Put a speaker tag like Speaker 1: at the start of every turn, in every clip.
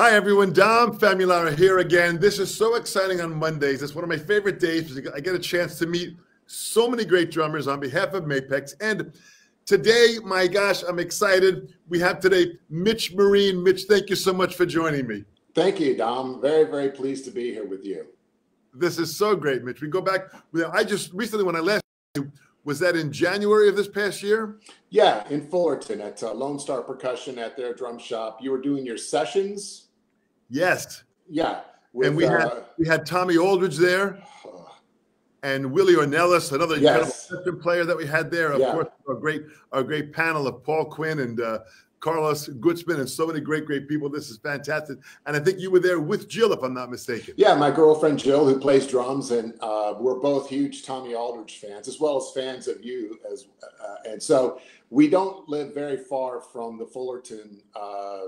Speaker 1: Hi, everyone. Dom Famularo here again. This is so exciting on Mondays. It's one of my favorite days because I get a chance to meet so many great drummers on behalf of Mapex. And today, my gosh, I'm excited. We have today Mitch Marine. Mitch, thank you so much for joining me.
Speaker 2: Thank you, Dom. Very, very pleased to be here with you.
Speaker 1: This is so great, Mitch. We go back. I just recently, when I last was that in January of this past year?
Speaker 2: Yeah, in Fullerton at Lone Star Percussion at their drum shop. You were doing your sessions?
Speaker 1: Yes.
Speaker 2: Yeah.
Speaker 1: And we had Tommy Aldridge there and Willie Ornelas, another incredible session player that we had there. Of course, our great panel of Paul Quinn and Carlos Gutzman and so many great people. This is fantastic. And I think you were there with Jill, if I'm not mistaken.
Speaker 2: Yeah, my girlfriend Jill, who plays drums, and we're both huge Tommy Aldridge fans, as well as fans of you. And so we don't live very far from the Fullerton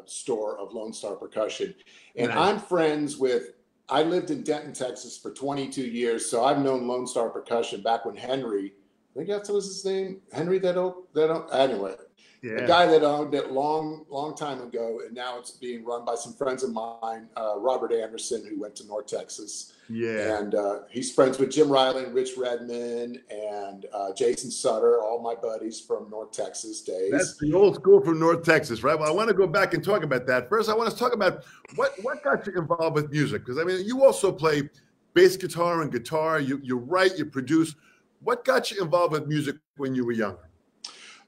Speaker 2: store of Lone Star Percussion. And nice. I'm friends with, I lived in Denton, Texas for 22 years. So I've known Lone Star Percussion back when Henry, I think that was his name, Henry anyway. Yeah. A guy that owned it long time ago, and now it's being run by some friends of mine, Robert Anderson, who went to North Texas. Yeah. And he's friends with Jim Riley and Rich Redman and Jason Sutter, all my buddies from North Texas days.
Speaker 1: That's the old school from North Texas, right? Well, I want to go back and talk about that. First, I want to talk about what got you involved with music. Because, I mean, you also play bass guitar and guitar. You write, you produce. What got you involved with music when you were younger?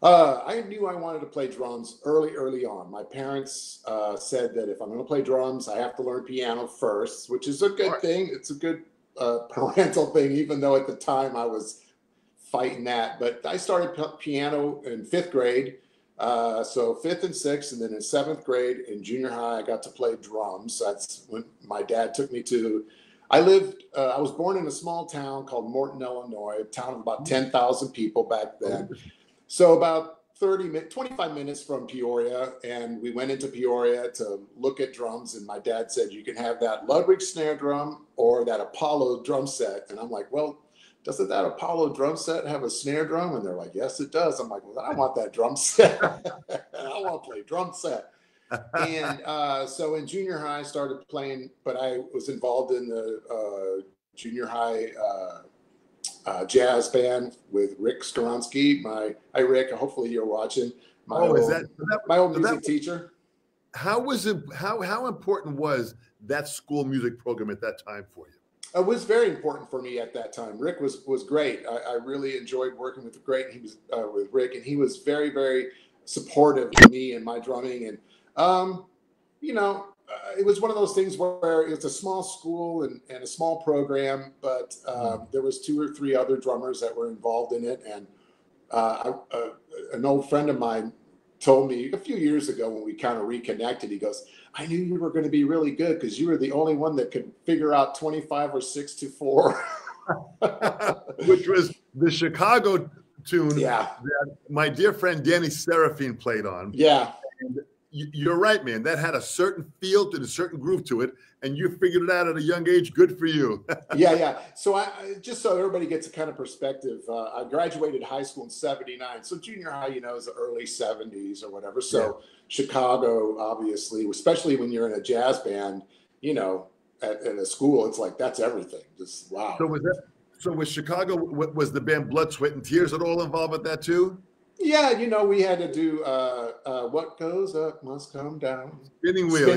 Speaker 2: I knew I wanted to play drums early on. My parents said that if I'm going to play drums, I have to learn piano first, which is a good thing. It's a good parental thing, even though at the time I was fighting that. But I started piano in 5th grade. So 5th and 6th, and then in 7th grade in junior high, I got to play drums. That's when my dad took me to, I was born in a small town called Morton, Illinois, a town of about 10,000 people back then. So about 25 minutes from Peoria, and we went into Peoria to look at drums, and my dad said, you can have that Ludwig snare drum or that Apollo drum set. And I'm like, well, doesn't that Apollo drum set have a snare drum? And they're like, yes, it does. I'm like, well, I want that drum set. I want to play drum set. And so in junior high, I started playing, but I was involved in the junior high jazz band with Rick Skoronsky. Hi Rick, hopefully you're watching. My old music teacher.
Speaker 1: How was it? How important was that school music program at that time for you?
Speaker 2: It was very important for me at that time. Rick was great. I really enjoyed working with Rick. He was with Rick, and he was very, very supportive of me and my drumming. And you know, it was one of those things where it's a small school and a small program, but there was 2 or 3 other drummers that were involved in it. And an old friend of mine told me a few years ago when we kind of reconnected, he goes, I knew you were going to be really good because you were the only one that could figure out 25 or 6-4.
Speaker 1: Which was the Chicago tune that my dear friend Danny Seraphine played on.
Speaker 2: Yeah.
Speaker 1: And you're right, man. That had a certain feel to a certain groove to it, and you figured it out at a young age. Good for you.
Speaker 2: Yeah. So I just so everybody gets a kind of perspective, I graduated high school in '79. So junior high, you know, is the early '70s or whatever. So Chicago, obviously, especially when you're in a jazz band, you know, at a school, it's like that's everything. Just wow.
Speaker 1: So was Chicago? Was the band Blood, Sweat, and Tears at all involved with that too?
Speaker 2: Yeah, you know, we had to do what goes up must come down.
Speaker 1: Spinning wheel.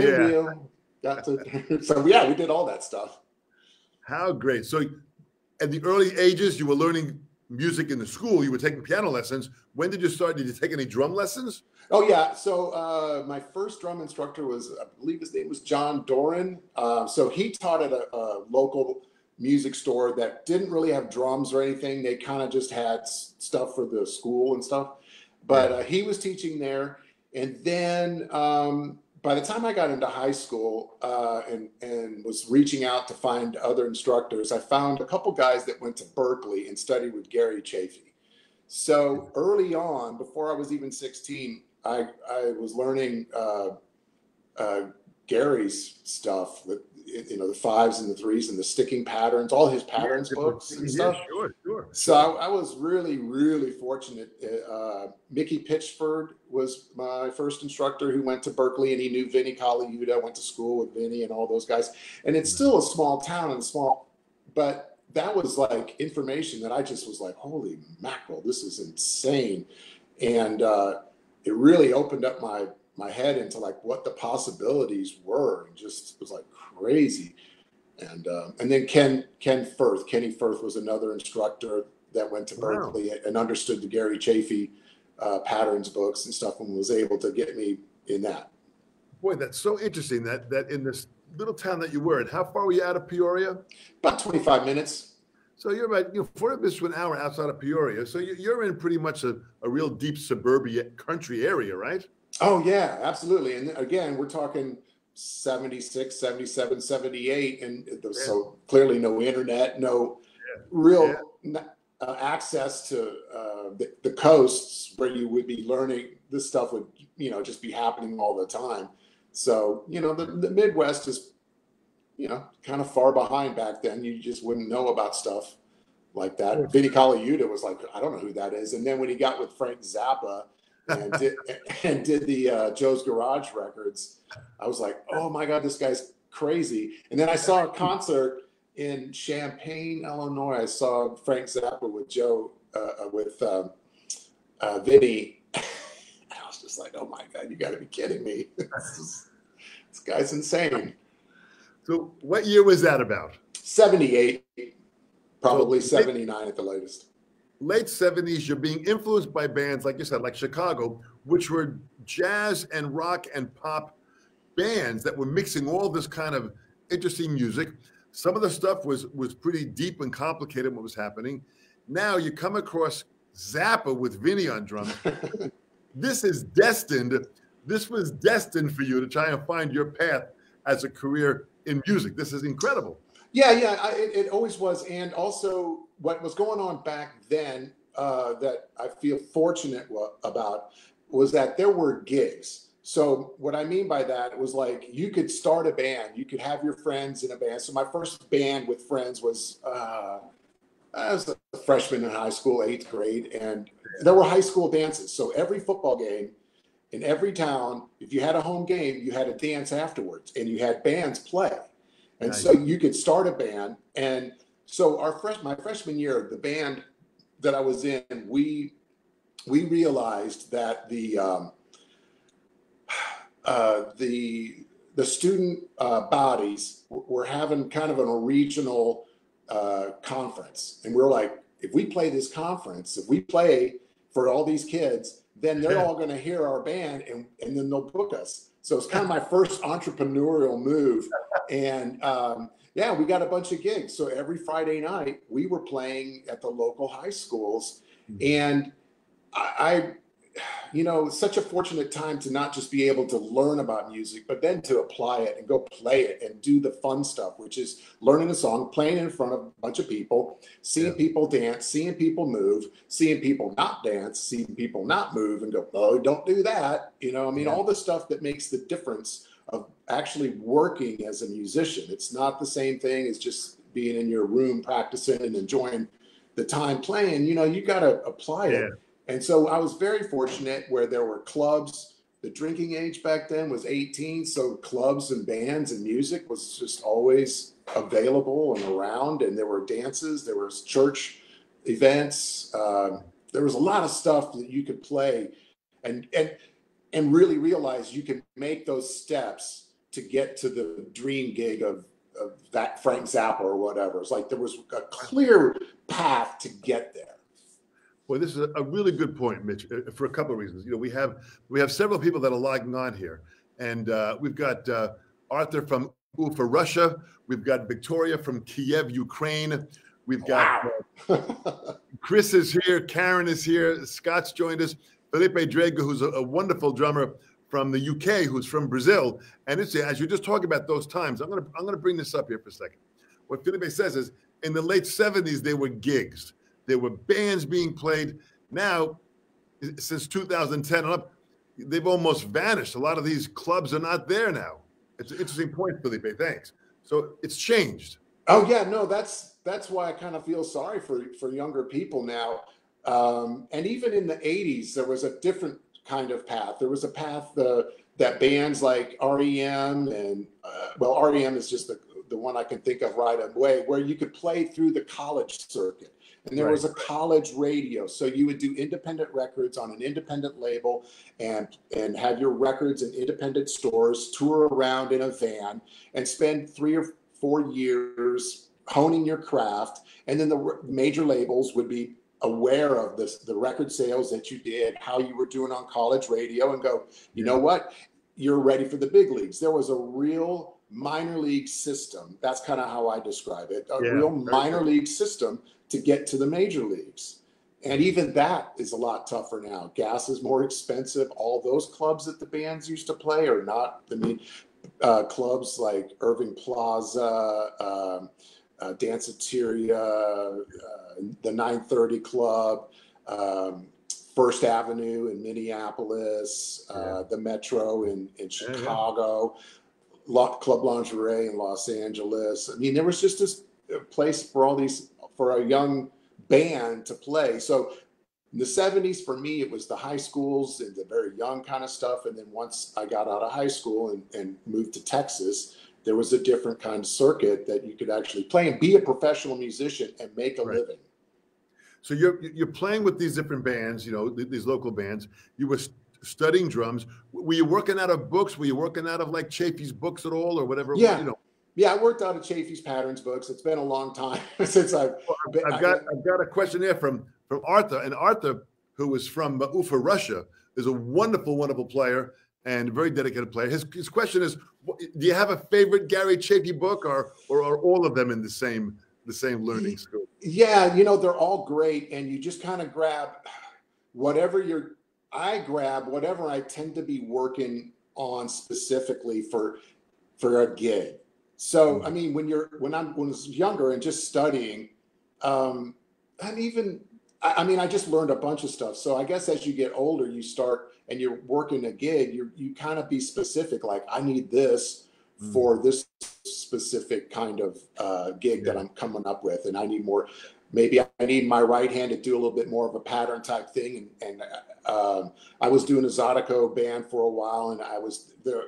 Speaker 2: So yeah, we did all that stuff.
Speaker 1: How great. So at the early ages, you were learning music in the school. You were taking piano lessons. When did you start? Did you take any drum lessons?
Speaker 2: Oh, yeah. So my first drum instructor was, I believe his name was John Doran. So he taught at a local music store that didn't really have drums or anything. They kind of just had stuff for the school and stuff. But he was teaching there. And then by the time I got into high school and was reaching out to find other instructors, I found a couple guys that went to Berkeley and studied with Gary Chafee. So early on, before I was even 16, I was learning Gary's stuff. the 5s and the 3s and the sticking patterns, all his patterns books and stuff.
Speaker 1: Sure.
Speaker 2: So I was really, really fortunate. Mickey Pitchford was my first instructor, who went to Berkeley, and he knew Vinnie Colaiuta, went to school with Vinnie and all those guys. And it's still a small town and but that was like information that I just was like, holy mackerel, this is insane. And it really opened up my head into like what the possibilities were, and just was like crazy. And then Kenny Firth was another instructor that went to Berkeley and understood the Gary Chafee patterns books and stuff, and was able to get me in that.
Speaker 1: Boy, that's so interesting that in this little town that you were in, how far were you out of Peoria?
Speaker 2: About 25 minutes.
Speaker 1: So you're about 40 minutes to an hour outside of Peoria. So you're in pretty much a real deep suburban country area, right?
Speaker 2: Oh, yeah, absolutely. And again, we're talking 76, 77, 78. And so clearly no internet, no real access to the coasts where you would be learning. This stuff would, just be happening all the time. So, the Midwest is, kind of far behind back then. You just wouldn't know about stuff like that. Vinnie Colaiuta was like, I don't know who that is. And then when he got with Frank Zappa and did the Joe's Garage records, I was like, oh my God, this guy's crazy. And then I saw a concert in Champaign, Illinois. I saw Frank Zappa with Joe, with Vinnie. I was just like, oh my God, you got to be kidding me. This guy's insane.
Speaker 1: So what year was that about?
Speaker 2: 78, probably 79 at the latest.
Speaker 1: Late 70s, you're being influenced by bands, like you said, like Chicago, which were jazz and rock and pop bands that were mixing all this kind of interesting music. Some of the stuff was pretty deep and complicated what was happening. Now you come across Zappa with Vinnie on drums. This is destined. This was destined for you to try and find your path as a career in music. This is incredible.
Speaker 2: Yeah, it always was. And also what was going on back then that I feel fortunate about was that there were gigs. So what I mean by that was like you could start a band, you could have your friends in a band. So my first band with friends was I was a freshman in high school, 8th grade, and there were high school dances. So every football game in every town, if you had a home game, you had a dance afterwards, and you had bands play. And so you could start a band. And so my freshman year, the band that I was in, we realized that the student bodies were having kind of a regional conference. And we're like, if we play this conference, if we play for all these kids, then they're all going to hear our band and then they'll book us. So it's kind of my first entrepreneurial move. And we got a bunch of gigs. So every Friday night we were playing at the local high schools. And I such a fortunate time to not just be able to learn about music, but then to apply it and go play it and do the fun stuff, which is learning a song, playing in front of a bunch of people, seeing people dance, seeing people move, seeing people not dance, seeing people not move and go, oh, don't do that. All the stuff that makes the difference of actually working as a musician. It's not the same thing as just being in your room practicing and enjoying the time playing. You got to apply it. And so I was very fortunate where there were clubs. The drinking age back then was 18. So clubs and bands and music was just always available and around. And there were dances, there was church events. There was a lot of stuff that you could play and really realize you can make those steps to get to the dream gig of that Frank Zappa or whatever. It's like there was a clear path to get there.
Speaker 1: Well, this is a really good point, Mitch, for a couple of reasons. We have several people that are logging on here, and we've got Arthur from Ufa, Russia. We've got Victoria from Kiev, Ukraine. We've got Chris is here, Karen is here, Scott's joined us, Felipe Drago, who's a wonderful drummer from the UK, who's from Brazil. And it's, as you're just talking about those times, I'm gonna bring this up here for a second. What Felipe says is, in the late 70s, there were gigs. There were bands being played. Now, since 2010 and up, they've almost vanished. A lot of these clubs are not there now. It's an interesting point, Felipe. Thanks. So it's changed.
Speaker 2: Oh yeah, no, that's why I kind of feel sorry for younger people now. And even in the 80s, there was a different kind of path. There was a path that bands like REM and well, REM is just the one I can think of right away, where you could play through the college circuit. And there was a college radio. So you would do independent records on an independent label and have your records in independent stores, tour around in a van, and spend 3 or 4 years honing your craft. And then the major labels would be aware of the record sales that you did, how you were doing on college radio, and go, you know what? You're ready for the big leagues. There was a real minor league system. That's kind of how I describe it. A real minor league system to get to the major leagues. And even that is a lot tougher now. Gas is more expensive. All those clubs that the bands used to play are not, I mean, clubs like Irving Plaza, Danceteria, the 930 Club, First Avenue in Minneapolis, the Metro in Chicago, Club Lingerie in Los Angeles. I mean, there was just this place for a young band to play. So in the 70s, for me, it was the high schools and the very young kind of stuff. And then once I got out of high school and moved to Texas, there was a different kind of circuit that you could actually play and be a professional musician and make a living.
Speaker 1: So you're playing with these different bands, you know, these local bands. You were studying drums. Were you working out of books? Were you working out of like Chafee's books at all, or whatever?
Speaker 2: Yeah,
Speaker 1: you know.
Speaker 2: Yeah, I worked out of Chafee's Patterns books. It's been a long time since I've
Speaker 1: got a question there from Arthur, and Arthur, who was from Ufa, Russia, is a wonderful, wonderful player and a very dedicated player. His question is, do you have a favorite Gary Chafee book, or are all of them in the same learning school?
Speaker 2: Yeah, you know, they're all great, and you just kind of grab whatever I grab whatever I tend to be working on specifically for a gig. So, I mean, when I was younger and just studying, I just learned a bunch of stuff. So I guess as you get older, you start and you're working a gig, you kind of be specific. Like, I need this for this specific kind of gig that I'm coming up with. And I need more, maybe I need my right hand to do a little bit more of a pattern type thing. And I was doing a Zydeco band for a while, and I was there.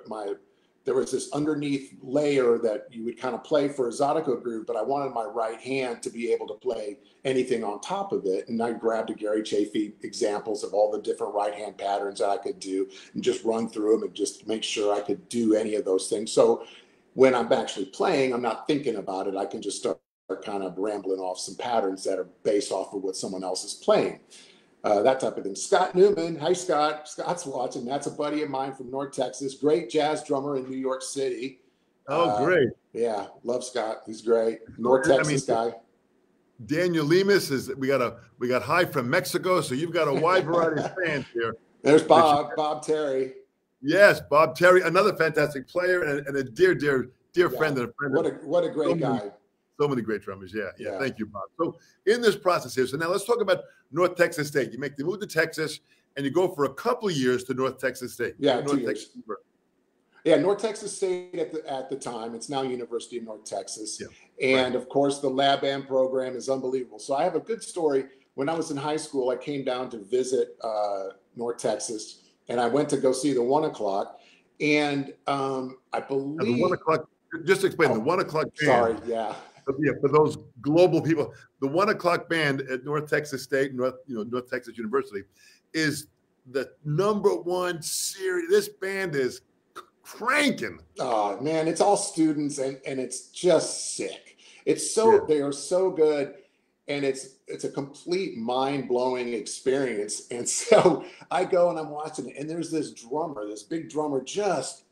Speaker 2: There was this underneath layer that you would kind of play for a Zydeco groove, but I wanted my right hand to be able to play anything on top of it. And I grabbed a Gary Chafee examples of all the different right hand patterns that I could do and just run through them and just make sure I could do any of those things. So when I'm actually playing, I'm not thinking about it. I can just start kind of rambling off some patterns that are based off of what someone else is playing. That type of thing. Scott Newman. Hi, Scott. Scott's watching. That's a buddy of mine from North Texas. Great jazz drummer in New York City.
Speaker 1: Oh, great.
Speaker 2: Yeah, love Scott. He's great. North Texas guy.
Speaker 1: Daniel Lemus we got Hi from Mexico, so you've got a wide variety of fans here.
Speaker 2: There's Bob Terry.
Speaker 1: Yes, Bob Terry, another fantastic player and a dear friend and a friend.
Speaker 2: What a great guy.
Speaker 1: So many great drummers. Yeah. Thank you, Bob. So in this process here, so now let's talk about North Texas State. You make the move to Texas, and you go for a couple of years to North Texas State.
Speaker 2: Yeah,
Speaker 1: North
Speaker 2: 2 years. Yeah, North Texas State at the time. It's now University of North Texas. Yeah. And of course, the lab band program is unbelievable. So I have a good story. When I was in high school, I came down to visit North Texas, and I went to go see the 1 o'clock. And I believe
Speaker 1: the 1 o'clock. Just explain the 1 o'clock band.
Speaker 2: Sorry, yeah.
Speaker 1: Yeah, for those global people, the 1 o'clock band at North Texas State, North Texas University, is the #1 series. This band is cranking.
Speaker 2: Oh man, it's all students, and it's just sick. It's they are so good, and it's a complete mind-blowing experience. And so I go and I'm watching it, and there's this big drummer, just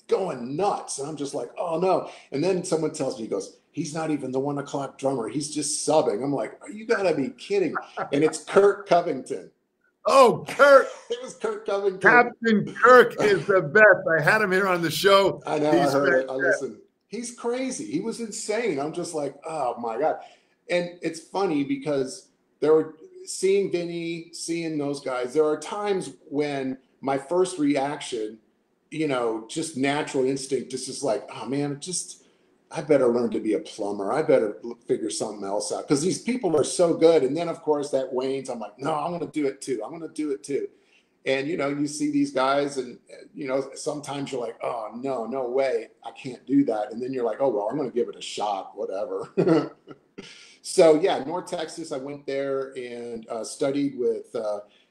Speaker 2: going nuts, and I'm just like, oh no. And then someone tells me, he goes, he's not even the 1 o'clock drummer. He's just subbing. I'm like, you gotta be kidding. And it's Kirk Covington.
Speaker 1: Oh, Kirk.
Speaker 2: It was Kirk Covington.
Speaker 1: Captain Kirk is the best. I had him here on the show.
Speaker 2: I know, I heard it. I listened. He's crazy. He was insane. I'm just like, oh my God. And it's funny because seeing Vinny, seeing those guys, there are times when my first reaction, just natural instinct, just is like, oh man, I better learn to be a plumber. I better figure something else out because these people are so good. And then, of course, that wanes. I'm like, no, I'm going to do it too. I'm going to do it too. And, you know, you see these guys and, you know, sometimes you're like, oh, no, no way. I can't do that. And then you're like, oh, well, I'm going to give it a shot, whatever. So, yeah, North Texas, I went there and studied with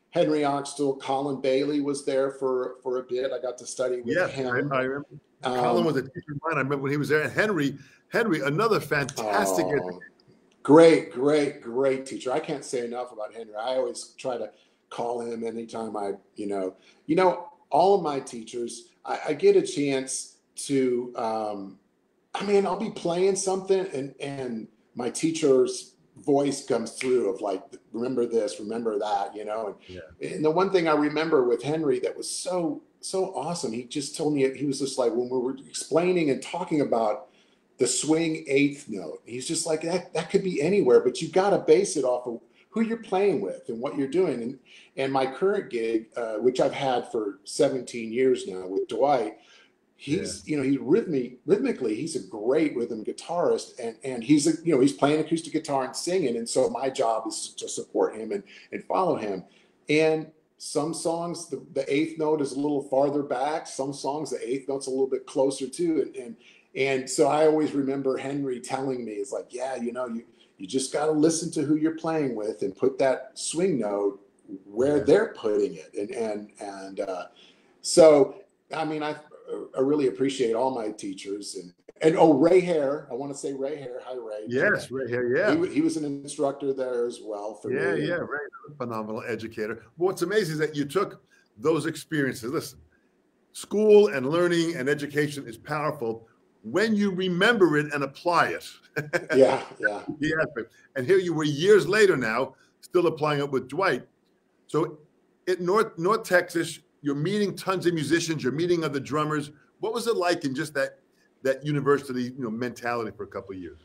Speaker 2: Henry Oxtel. Colin Bailey was there for a bit. I got to study with him.
Speaker 1: I remember. Colin was a teacher of mine. I remember when he was there. And Henry, another fantastic.
Speaker 2: Great teacher. I can't say enough about Henry. I always try to call him anytime all of my teachers, I get a chance to, I'll be playing something and my teacher's voice comes through of like, remember this, remember that, and the one thing I remember with Henry that was so awesome. He just told me, he was just like, when we were explaining and talking about the swing eighth note, he's just like, that could be anywhere, but you got to base it off of who you're playing with and what you're doing. And my current gig, which I've had for 17 years now with Dwight, he's rhythmically, he's a great rhythm guitarist, and he's playing acoustic guitar and singing. And so my job is to support him and follow him. And some songs, the eighth note is a little farther back. Some songs, the eighth note's a little bit closer to it. And so I always remember Henry telling me, it's like, yeah, you just got to listen to who you're playing with and put that swing note where they're putting it. So, I mean, I really appreciate all my teachers and Ray Hare. I want to say Ray Hare. Hi, Ray.
Speaker 1: Yes, Ray Hare. Yeah,
Speaker 2: he was an instructor there as well for me.
Speaker 1: Yeah, Ray, phenomenal educator. But what's amazing is that you took those experiences. Listen, school and learning and education is powerful when you remember it and apply it.
Speaker 2: Yeah.
Speaker 1: And here you were years later now, still applying it with Dwight. So at North Texas, you're meeting tons of musicians, you're meeting other drummers. What was it like in just that university, mentality for a couple of years?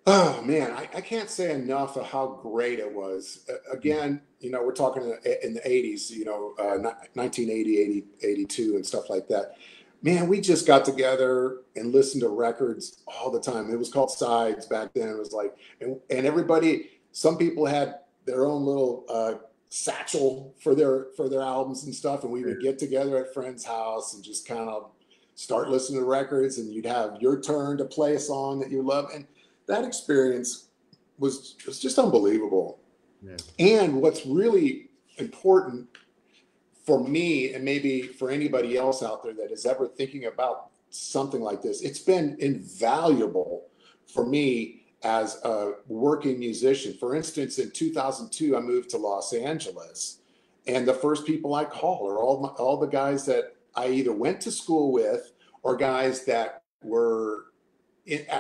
Speaker 2: Oh man, I can't say enough of how great it was. Again, we're talking in the 80s, 1980, 82 and stuff like that. Man, we just got together and listened to records all the time. It was called sides back then. It was like, and everybody, some people had their own little satchel for their albums and stuff. And we would get together at friend's house and just kind of start listening to records, and you'd have your turn to play a song that you love. And that experience was just unbelievable. Yeah. And what's really important for me, and maybe for anybody else out there that is ever thinking about something like this, it's been invaluable for me as a working musician. For instance, in 2002, I moved to Los Angeles, and the first people I call are all the guys that I either went to school with or guys that were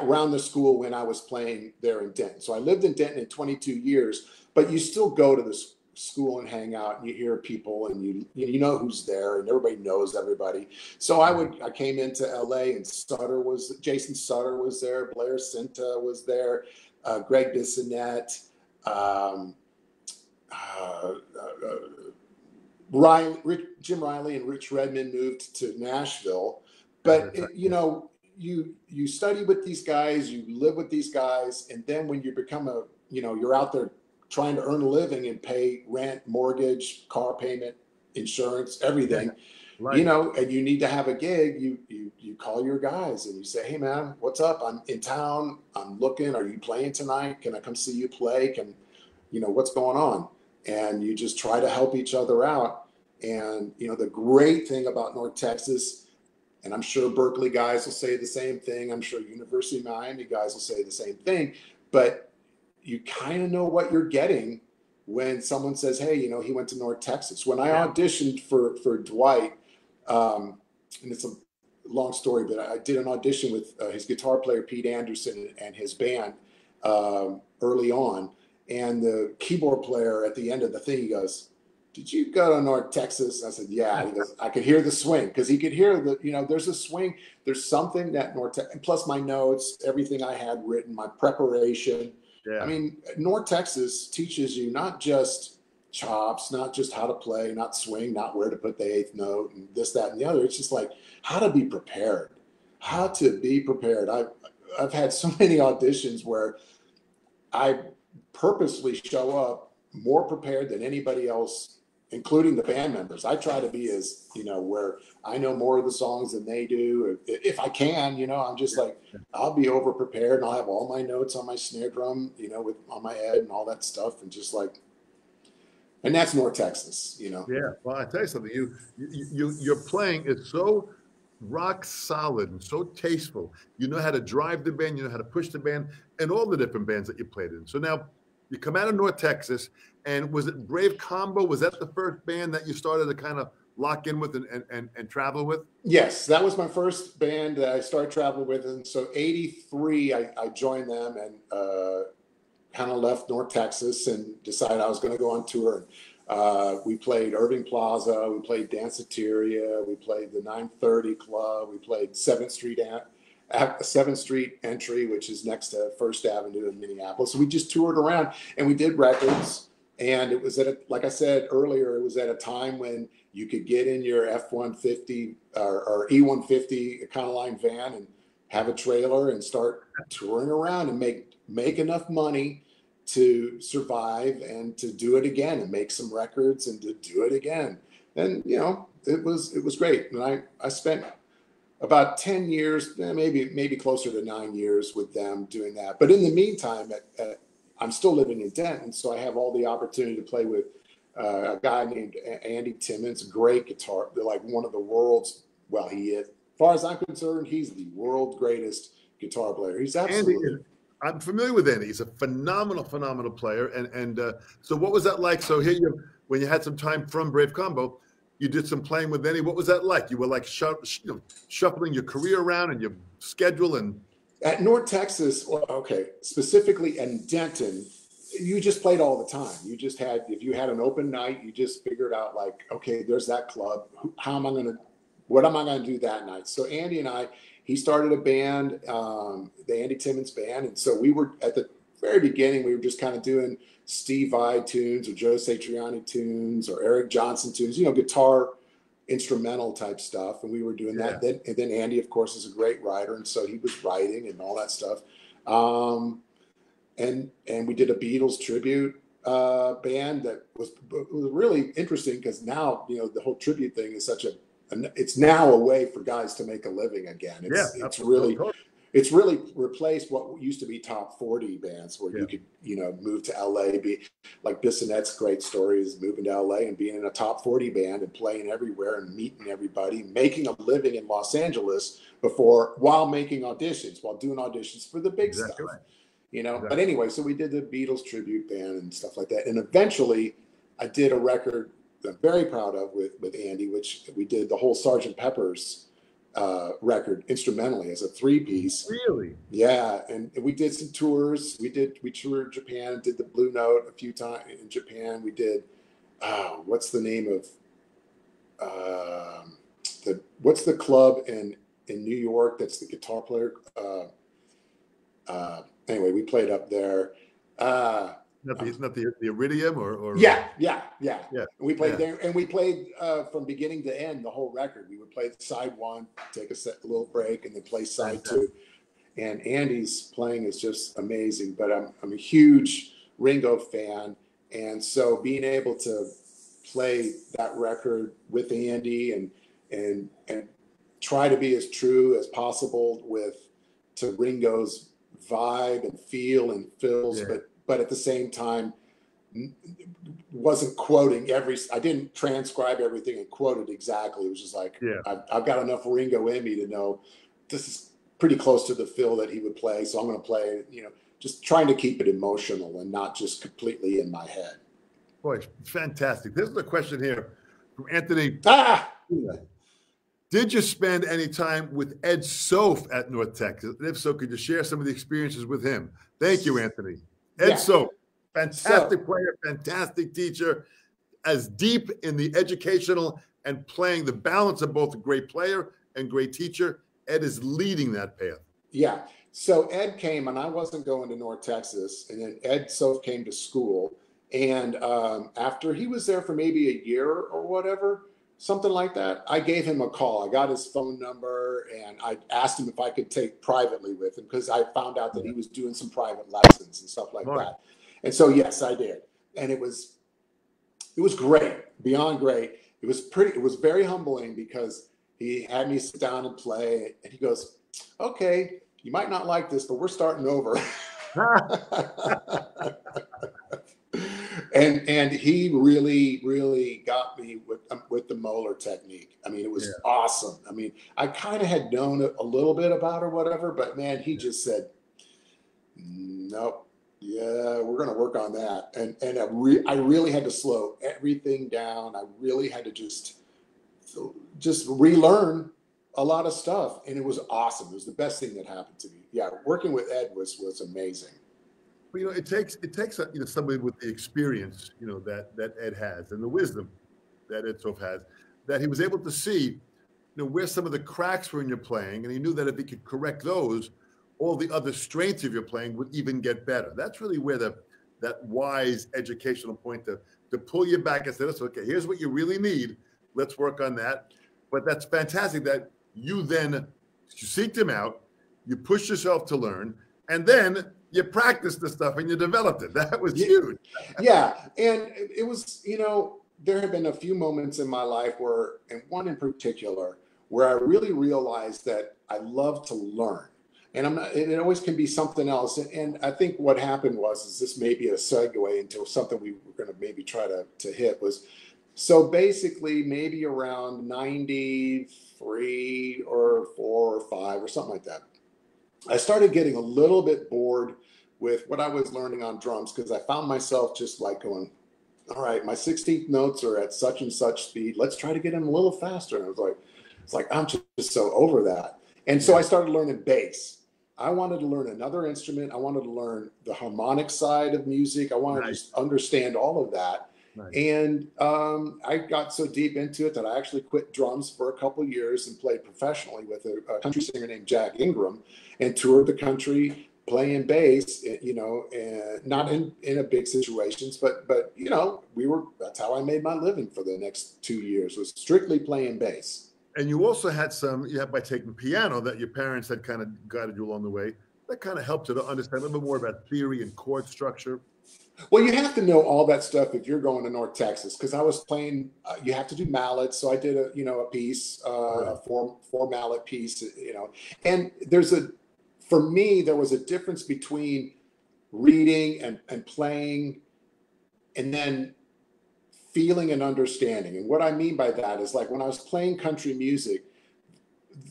Speaker 2: around the school when I was playing there in Denton. So I lived in Denton in 22 years, but you still go to the school and hang out, and you hear people, and you know who's there, and everybody knows everybody. So I came into LA, and Jason Sutter was there, Blair Cinta was there, Greg Bissonette, Jim Riley and Rich Redmond moved to Nashville. But you study with these guys, you live with these guys, and then when you become you're out there trying to earn a living and pay rent, mortgage, car payment, insurance, everything, right. And you need to have a gig, you call your guys and you say, hey man, what's up? I'm in town. I'm looking. Are you playing tonight? Can I come see you play? What's going on? And you just try to help each other out. And, the great thing about North Texas, and I'm sure Berkeley guys will say the same thing. I'm sure University of Miami guys will say the same thing, but you kind of know what you're getting when someone says, hey, he went to North Texas. When I auditioned for Dwight, and it's a long story, but I did an audition with his guitar player, Pete Anderson, and his band early on. And the keyboard player at the end of the thing, he goes, did you go to North Texas? I said, yeah. He goes, I could hear the swing, because he could hear there's a swing. There's something that North Texas, and plus my notes, everything I had written, my preparation. Yeah. I mean, North Texas teaches you not just chops, not just how to play, not swing, not where to put the eighth note and this, that, and the other. It's just like how to be prepared, I've had so many auditions where I purposely show up more prepared than anybody else, including the band members. I try to be as, where I know more of the songs than they do. If I can, I'm just like, I'll be over prepared and I'll have all my notes on my snare drum, on my head and all that stuff. And just like, and that's North Texas,
Speaker 1: Yeah. Well, I tell you something, your playing is so rock solid and so tasteful. You know how to drive the band, you know how to push the band, and all the different bands that you played in. So now you come out of North Texas, and was it Brave Combo? Was that the first band that you started to kind of lock in with and travel with?
Speaker 2: Yes, that was my first band that I started traveling with. And so 83, I joined them and kind of left North Texas and decided I was going to go on tour. We played Irving Plaza, we played Danceteria, we played the 930 Club, we played 7th Street Entry, which is next to First Avenue in Minneapolis. So we just toured around and we did records. And it was like I said earlier, it was at a time when you could get in your F-150 or E-150 Econoline van and have a trailer and start touring around and make enough money to survive and to do it again and make some records and to do it again. And, it was great. And I spent about 10 years, maybe closer to 9 years with them doing that. But in the meantime, I'm still living in Denton, so I have all the opportunity to play with a guy named Andy Timmons, great guitar. They're like one of the world's, he is, as far as I'm concerned, he's the world's greatest guitar player. He's absolutely.
Speaker 1: I'm familiar with Andy. He's a phenomenal player. And so what was that like? So when you had some time from Brave Combo, you did some playing with Andy. What was that like? You were like shuffling your career around and your schedule and.
Speaker 2: At North Texas, specifically in Denton, you just played all the time. You just if you had an open night, you just figured out like, okay, there's that club. What am I going to do that night? So Andy and he started a band, the Andy Timmons band. And so we were at the very beginning, we were just kind of doing Steve Vai tunes or Joe Satriani tunes or Eric Johnson tunes, guitar instrumental type stuff, and we were doing that. And then Andy, of course, is a great writer, and so he was writing and all that stuff. And we did a Beatles tribute band that was really interesting because now the whole tribute thing is it's now a way for guys to make a living again. It's really replaced what used to be top 40 bands where you could, move to LA, be like Bissonette's great story is moving to LA and being in a top 40 band and playing everywhere and meeting everybody, making a living in Los Angeles while doing auditions for the big stuff,
Speaker 1: Exactly.
Speaker 2: But anyway, so we did the Beatles tribute band and stuff like that. And eventually I did a record that I'm very proud of with Andy, which we did the whole Sgt. Pepper's record instrumentally as a 3-piece.
Speaker 1: Really?
Speaker 2: Yeah, and we did some tours. We toured Japan, did the Blue Note a few times in Japan. We did what's the name of what's the club in New York that's the guitar player? Anyway, we played up there.
Speaker 1: Not the Iridium or
Speaker 2: yeah. We played there, and we played from beginning to end the whole record. We would play side 1, take a little break, and then play side 2. And Andy's playing is just amazing. But I'm a huge Ringo fan, and so being able to play that record with Andy and try to be as true as possible to Ringo's vibe and feel and fills, but at the same time wasn't quoting I didn't transcribe everything and quote it exactly. It was just like, I've got enough Ringo in me to know this is pretty close to the feel that he would play. So I'm going to play, just trying to keep it emotional and not just completely in my head.
Speaker 1: Boy, fantastic. This is a question here from Anthony. Did you spend any time with Ed Soph at North Texas? And if so, could you share some of the experiences with him? Thank you, Anthony. Ed Soph, fantastic player, fantastic teacher, as deep in the educational and playing the balance of both a great player and great teacher. Ed is leading that path.
Speaker 2: Yeah. So Ed came, and I wasn't going to North Texas, and then Ed Soph came to school. And after he was there for maybe a year or whatever, something like that. I gave him a call. I got his phone number and I asked him if I could take privately with him because I found out that he was doing some private lessons and stuff like that. And so, yes, I did. And it was great, beyond great. It was very humbling because he had me sit down and play and he goes, okay, you might not like this, but we're starting over. And he really got me with the molar technique. I mean, it was awesome. I mean, I kind of had known a little bit about or whatever, but man, he just said, nope. Yeah, we're going to work on that. And I really had to slow everything down. I really had to just relearn a lot of stuff. And it was awesome. It was the best thing that happened to me. Yeah, working with Ed was amazing.
Speaker 1: Well, it takes somebody with the experience, that Ed has and the wisdom that Ed Sof has, that he was able to see, where some of the cracks were in your playing. And he knew that if he could correct those, all the other strengths of your playing would even get better. That's really where that wise educational point to pull you back and say, okay, here's what you really need. Let's work on that. But that's fantastic that you seeked him out, you pushed yourself to learn, and then you practiced the stuff and you developed it. That was huge.
Speaker 2: Yeah. And it was, there have been a few moments in my life and one in particular, where I really realized that I love to learn. And it always can be something else. And I think what happened is this may be a segue into something we were going to maybe try to hit was, so basically maybe around 93 or 4 or 5 or something like that, I started getting a little bit bored with what I was learning on drums because I found myself just like going, all right, my 16th notes are at such and such speed. Let's try to get them a little faster. And I was like, I'm just so over that. And so I started learning bass. I wanted to learn another instrument. I wanted to learn the harmonic side of music. I wanted to just understand all of that. Nice. And I got so deep into it that I actually quit drums for a couple of years and played professionally with a country singer named Jack Ingram and toured the country playing bass, and not in a big situations, but that's how I made my living for the next 2 years, was strictly playing bass.
Speaker 1: And you also had by taking piano that your parents had kind of guided you along the way, that kind of helped you to understand a little bit more about theory and chord structure.
Speaker 2: Well, you have to know all that stuff if you're going to North Texas, because I was playing, you have to do mallets. So I did a piece, a four mallet piece, and for me, there was a difference between reading and playing and then feeling and understanding. And what I mean by that is, like, when I was playing country music,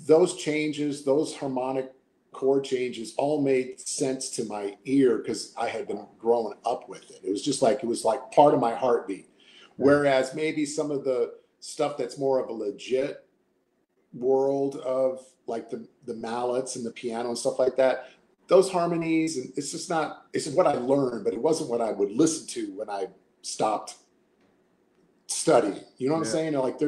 Speaker 2: those changes, those harmonic chord changes all made sense to my ear because I had been growing up with it. It was like part of my heartbeat. Whereas maybe some of the stuff that's more of a legit world of like the mallets and the piano and stuff like that, those harmonies, and it's what I learned, but it wasn't what I would listen to when I stopped studying. You know what I'm saying? Like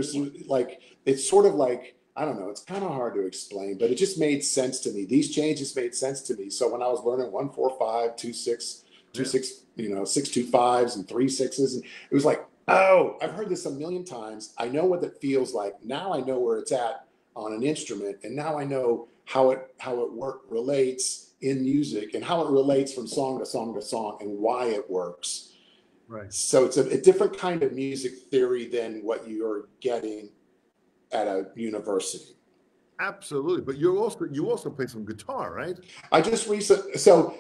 Speaker 2: it's sort of like, I don't know, it's kind of hard to explain, but it just made sense to me. These changes made sense to me. So when I was learning 1-4-5, 2-6, 2-6, 6-2-5s and 3-6s, and it was like, oh, I've heard this a million times. I know what it feels like. Now I know where it's at on an instrument, and now I know how it relates in music and how it relates from song to song to song and why it works.
Speaker 1: Right.
Speaker 2: So it's a different kind of music theory than what you're getting at a university.
Speaker 1: Absolutely. But you also play some guitar, right?
Speaker 2: I just recently, so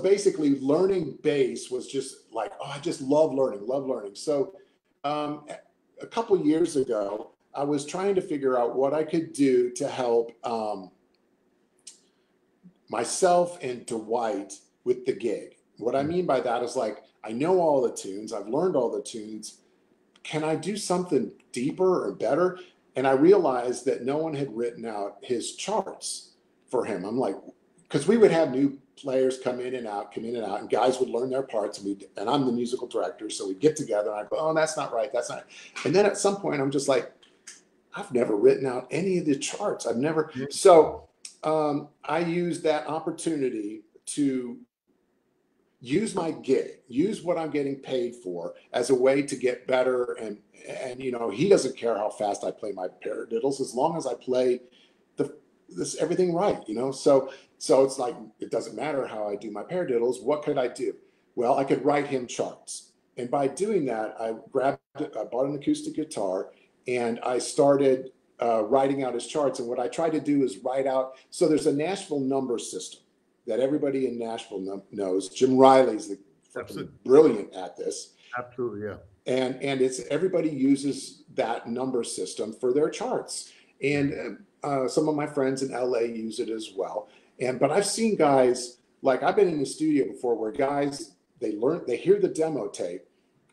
Speaker 2: basically learning bass was just like, oh, I just love learning. So a couple years ago, I was trying to figure out what I could do to help myself and Dwight with the gig. What I mean by that is, like, I know all the tunes, I've learned all the tunes. Can I do something deeper or better? And I realized that no one had written out his charts for him. I'm like, because we would have new players come in and out, and guys would learn their parts, and I'm the musical director, so we'd get together and I'd go, oh, that's not right. And then at some point I'm just like, I've never written out any of the charts. I've never. So I used that opportunity to use my gig, use what I'm getting paid for as a way to get better. And you know, he doesn't care how fast I play my paradiddles as long as I play everything right, you know? So it's like, it doesn't matter how I do my paradiddles. What could I do? Well, I could write him charts. And by doing that, I bought an acoustic guitar and I started writing out his charts. And what I tried to do is write out, so there's a Nashville number system that everybody in Nashville knows. Jim Riley's brilliant at this.
Speaker 1: Absolutely, yeah.
Speaker 2: And it's everybody uses that number system for their charts. And some of my friends in LA use it as well. But I've seen guys, like I've been in the studio before where guys, they hear the demo tape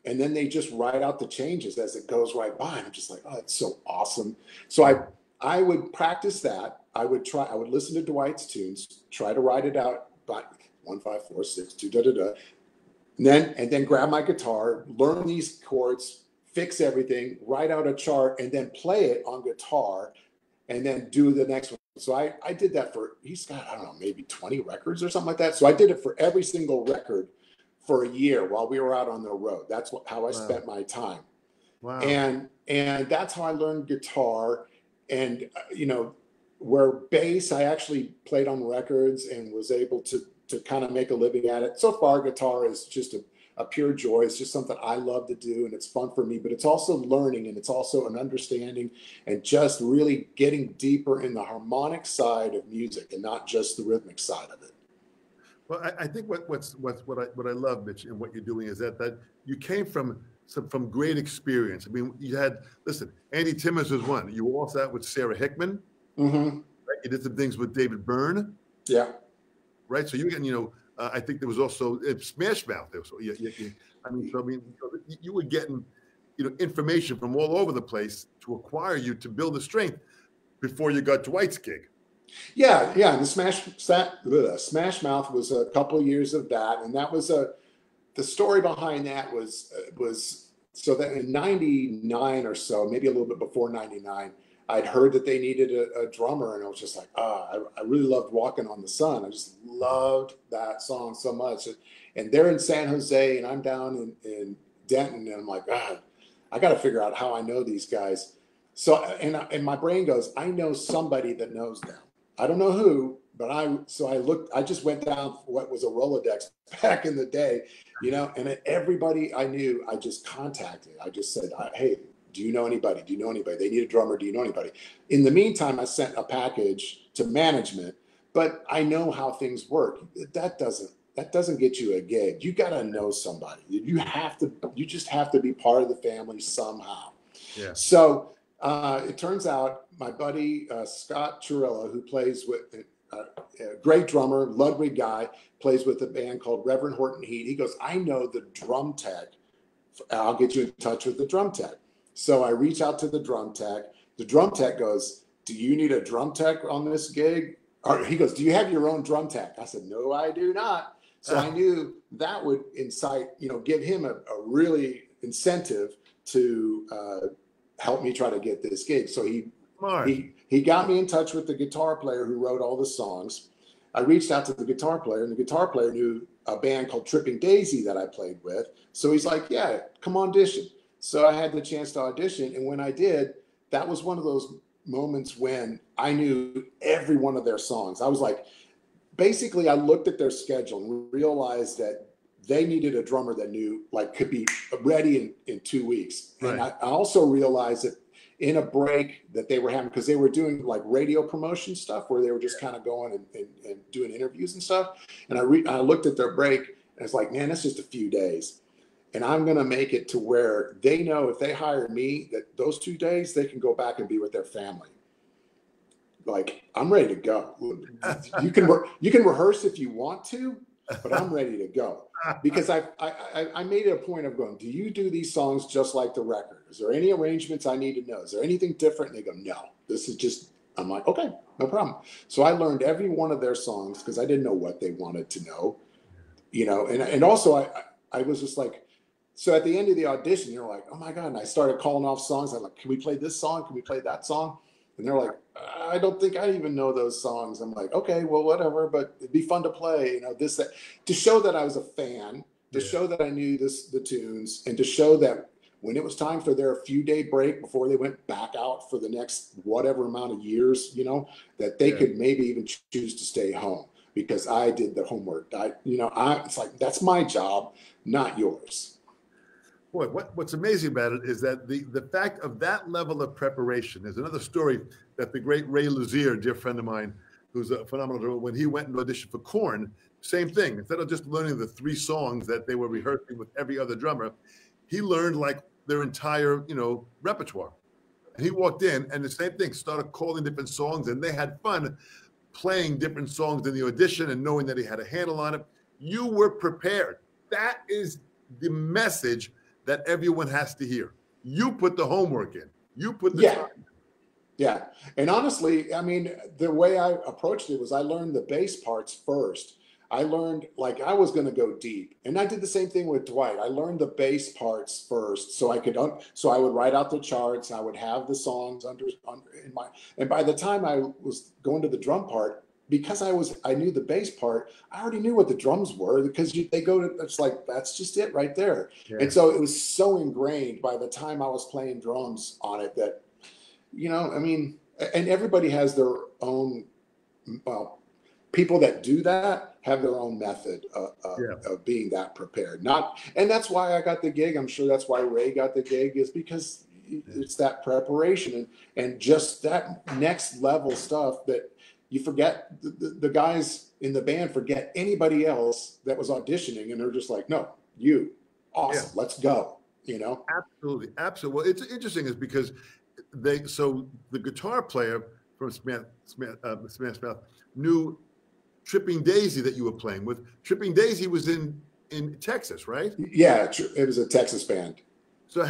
Speaker 2: and then they just write out the changes as it goes right by. And I'm just like, oh, it's so awesome. So I would practice that. I would listen to Dwight's tunes, try to write it out by 1, 5, 4, 6, 2, da, da, da. And then grab my guitar, learn these chords, fix everything, write out a chart, and then play it on guitar, and then do the next one. So I did that he's got, I don't know, maybe 20 records or something like that. So I did it for every single record for a year while we were out on the road. That's how I spent my time.
Speaker 1: Wow.
Speaker 2: And that's how I learned guitar. And, you know, where bass, I actually played on records and was able to kind of make a living at it. So far, guitar is just a pure joy. It's just something I love to do, and it's fun for me, but it's also learning, and it's also an understanding and just really getting deeper in the harmonic side of music and not just the rhythmic side of it.
Speaker 1: Well, I think what I love, Mitch, and what you're doing is that you came from great experience. I mean, Andy Timmons was one. You were also out with Sarah Hickman.
Speaker 2: Mm-hmm.
Speaker 1: Right? You did some things with David Byrne.
Speaker 2: Yeah.
Speaker 1: Right. So you were getting, you know, I think there was also Smash Mouth there. So you were getting, you know, information from all over the place to acquire you to build the strength before you got Dwight's gig.
Speaker 2: Yeah. And the Smash Mouth was a couple of years of that, and that was the story behind that was so that in '99 or so, maybe a little bit before '99. I'd heard that they needed a drummer, and I was just like, I really loved Walking on the Sun. I just loved that song so much. And they're in San Jose, and I'm down in Denton, and I'm like, God, I got to figure out how I know these guys. So, and my brain goes, I know somebody that knows them. I don't know who, but I just went down what was a Rolodex back in the day, you know, and everybody I knew, I just contacted. I just said, hey, do you know anybody? Do you know anybody? They need a drummer. Do you know anybody? In the meantime, I sent a package to management, but I know how things work. That doesn't get you a gig. You got to know somebody. You just have to be part of the family somehow.
Speaker 1: Yeah.
Speaker 2: So it turns out my buddy, Scott Chirilla, who plays with a great drummer, Ludwig guy, plays with a band called Reverend Horton Heat. He goes, I know the drum tech. I'll get you in touch with the drum tech. So I reach out to the drum tech. The drum tech goes, do you need a drum tech on this gig? Or he goes, do you have your own drum tech? I said, no, I do not. So I knew that would give him a really incentive to help me try to get this gig. So he got me in touch with the guitar player who wrote all the songs. I reached out to the guitar player, and the guitar player knew a band called Tripping Daisy that I played with. So he's like, yeah, come audition. So I had the chance to audition. And when I did, that was one of those moments when I knew every one of their songs. I was like, basically, I looked at their schedule and realized that they needed a drummer that knew, like, could be ready in 2 weeks. Right. And I also realized that in a break that they were having, because they were doing like radio promotion stuff where they were just kind of going and doing interviews and stuff. And I looked at their break and it's like, man, that's just a few days. And I'm going to make it to where they know if they hire me, that those 2 days, they can go back and be with their family. Like, I'm ready to go. You can rehearse if you want to, but I'm ready to go. Because I made it a point of going, do you do these songs just like the record? Is there any arrangements I need to know? Is there anything different? And they go, no, this is just, I'm like, okay, no problem. So I learned every one of their songs because I didn't know what they wanted to know, you know, and also I was just like, so at the end of the audition, you're like, oh my God. And I started calling off songs. I'm like, can we play this song? Can we play that song? And they're like, I don't think I even know those songs. I'm like, okay, well, whatever, but it'd be fun to play, you know, this, that, to show that I was a fan, to show that I knew the tunes, and to show that when it was time for their few-day break before they went back out for the next whatever amount of years, you know, that they could maybe even choose to stay home because I did the homework. It's like, that's my job, not yours.
Speaker 1: Boy, what's amazing about it is that the fact of that level of preparation. There's another story that the great Ray Luzier, dear friend of mine, who's a phenomenal drummer, when he went and auditioned for Korn, same thing. Instead of just learning the 3 songs that they were rehearsing with every other drummer, he learned like their entire, repertoire. And he walked in and the same thing, started calling different songs, and they had fun playing different songs in the audition and knowing that he had a handle on it. You were prepared. That is the message that everyone has to hear. You put the homework in. You put the time in.
Speaker 2: Yeah. And honestly, I mean, the way I approached it was I learned the bass parts first. I learned, like, I was going to go deep, and I did the same thing with Dwight. I learned the bass parts first, so I would write out the charts. I would have the songs and by the time I was going to the drum part, because I knew the bass part, I already knew what the drums were because it's like, that's just it right there. Yeah. And so it was so ingrained by the time I was playing drums on it that, I mean, and everybody has their own, well, people that do that have their own method of being that prepared. And that's why I got the gig. I'm sure that's why Ray got the gig, is because it's that preparation and just that next level stuff that you forget. The guys in the band forget anybody else that was auditioning, and they're just like, no, awesome, let's go.
Speaker 1: Absolutely. Well, it's interesting is because the guitar player from Smash Mouth knew Tripping Daisy that you were playing with. Tripping Daisy was in Texas, right?
Speaker 2: Yeah, it was a Texas band.
Speaker 1: So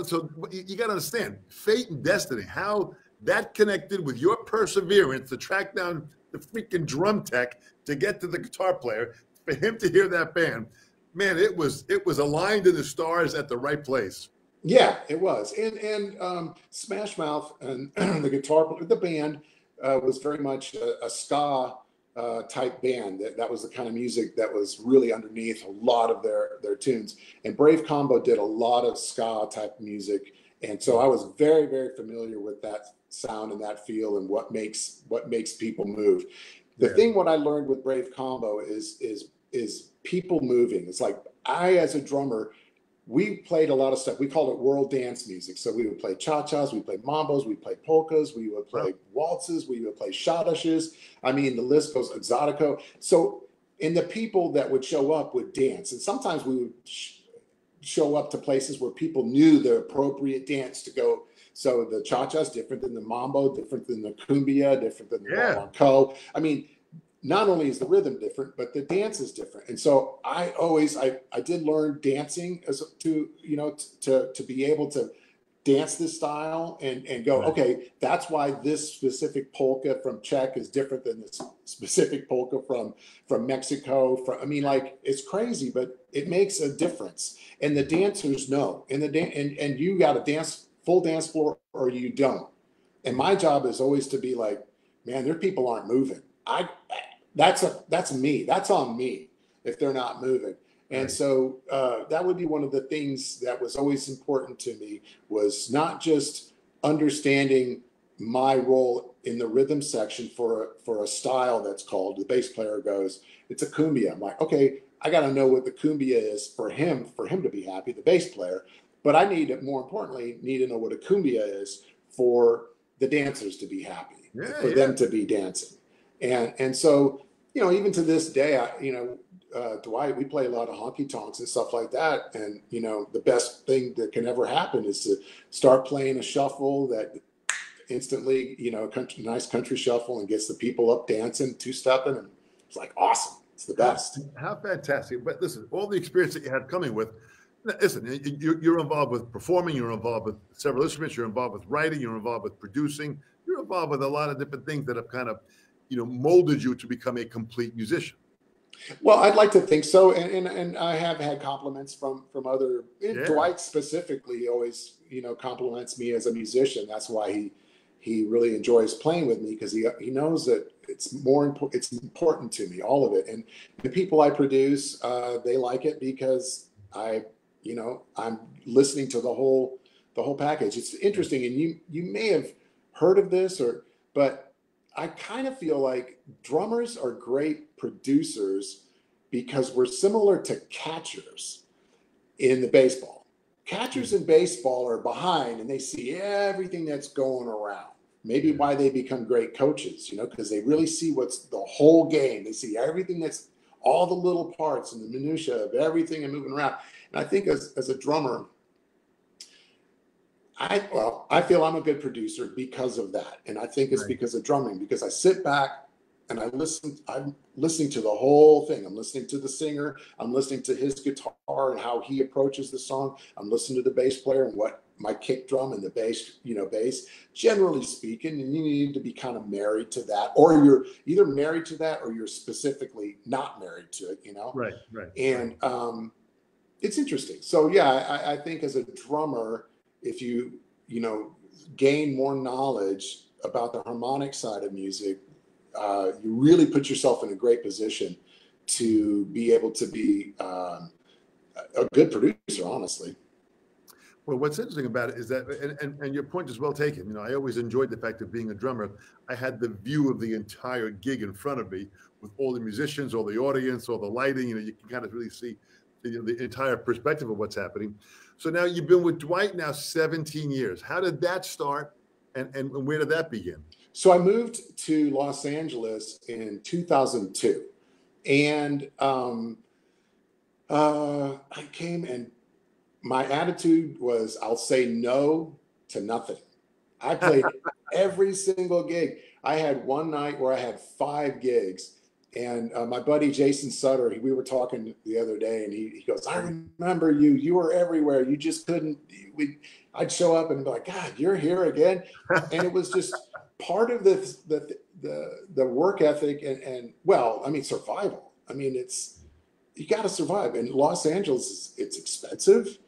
Speaker 1: so you got to understand fate and destiny, how that connected with your perseverance to track down the freaking drum tech to get to the guitar player, for him to hear that band. Man, it was aligned in the stars at the right place.
Speaker 2: Yeah, it was. And Smash Mouth and the band was very much a ska type band. That was the kind of music that was really underneath a lot of their tunes. And Brave Combo did a lot of ska type music, and so I was very, very familiar with that sound and that feel and what makes people move. The thing what I learned with Brave Combo is people moving. It's like I, as a drummer, we played a lot of stuff. We called it world dance music. So we would play cha-chas, we played mambos, we played polkas, we would play waltzes, we would play shadashes. I mean, the list goes exotico. So, and the people that would show up would dance. And sometimes we would show up to places where people knew the appropriate dance to go. So the cha-cha's different than the mambo, different than the cumbia, different than the flamenco. I mean, not only is the rhythm different, but the dance is different. And so I did learn dancing to be able to dance this style and go, okay, that's why this specific polka from Czech is different than this specific polka from Mexico. It's crazy, but it makes a difference. And the dancers know, and you got to dance full dance floor or you don't. And my job is always to be like, man, their people aren't moving. That's me. That's on me if they're not moving. And so that would be one of the things that was always important to me, was not just understanding my role in the rhythm section for a style that's called, the bass player goes, it's a cumbia. I'm like, okay, I got to know what the cumbia is for him to be happy, the bass player. But I more importantly, to know what a cumbia is for the dancers to be happy, for them to be dancing. And so, even to this day, Dwight, we play a lot of honky tonks and stuff like that. And, the best thing that can ever happen is to start playing a shuffle that instantly, nice country shuffle, and gets the people up dancing, two-stepping. And it's like, awesome. It's the best.
Speaker 1: How fantastic. But listen, all the experience that you had coming with, listen, you're involved with performing, you're involved with several instruments, you're involved with writing, you're involved with producing, you're involved with a lot of different things that have kind of, molded you to become a complete musician.
Speaker 2: Well, I'd like to think so. And I have had compliments from Dwight specifically always, compliments me as a musician. That's why he really enjoys playing with me because he knows that it's important to me, all of it. And the people I produce, they like it because I'm listening to the whole package. It's interesting, and you may have heard of this, but I kind of feel like drummers are great producers because we're similar to catchers in the baseball. Catchers in baseball are behind and they see everything that's going around. Maybe why they become great coaches, because they really see what's the whole game. They see everything that's all the little parts and the minutia of everything and moving around. And I think as a drummer, I feel I'm a good producer because of that. And I think it's because of drumming, because I sit back and I'm listening to the whole thing. I'm listening to the singer. I'm listening to his guitar and how he approaches the song. I'm listening to the bass player and what my kick drum and the bass, bass, generally speaking. And you need to be kind of married to that, or you're either married to that or you're specifically not married to it,
Speaker 1: Right.
Speaker 2: And it's interesting. So yeah, I think as a drummer, if you gain more knowledge about the harmonic side of music, you really put yourself in a great position to be able to be a good producer, honestly.
Speaker 1: Well, what's interesting about it is that, and your point is well taken. I always enjoyed the fact of being a drummer. I had the view of the entire gig in front of me with all the musicians, all the audience, all the lighting. You can kind of really see the entire perspective of what's happening. So now you've been with Dwight now 17 years. How did that start, and where did that begin?
Speaker 2: So I moved to Los Angeles in 2002, and I came, and my attitude was, I'll say no to nothing. I played every single gig. I had one night where I had 5 gigs. And my buddy Jason Sutter, we were talking the other day, and he goes, I remember you. You were everywhere. You just couldn't. I'd show up and be like, God, you're here again. And it was just part of the work ethic and survival. You got to survive. And Los Angeles, it's expensive.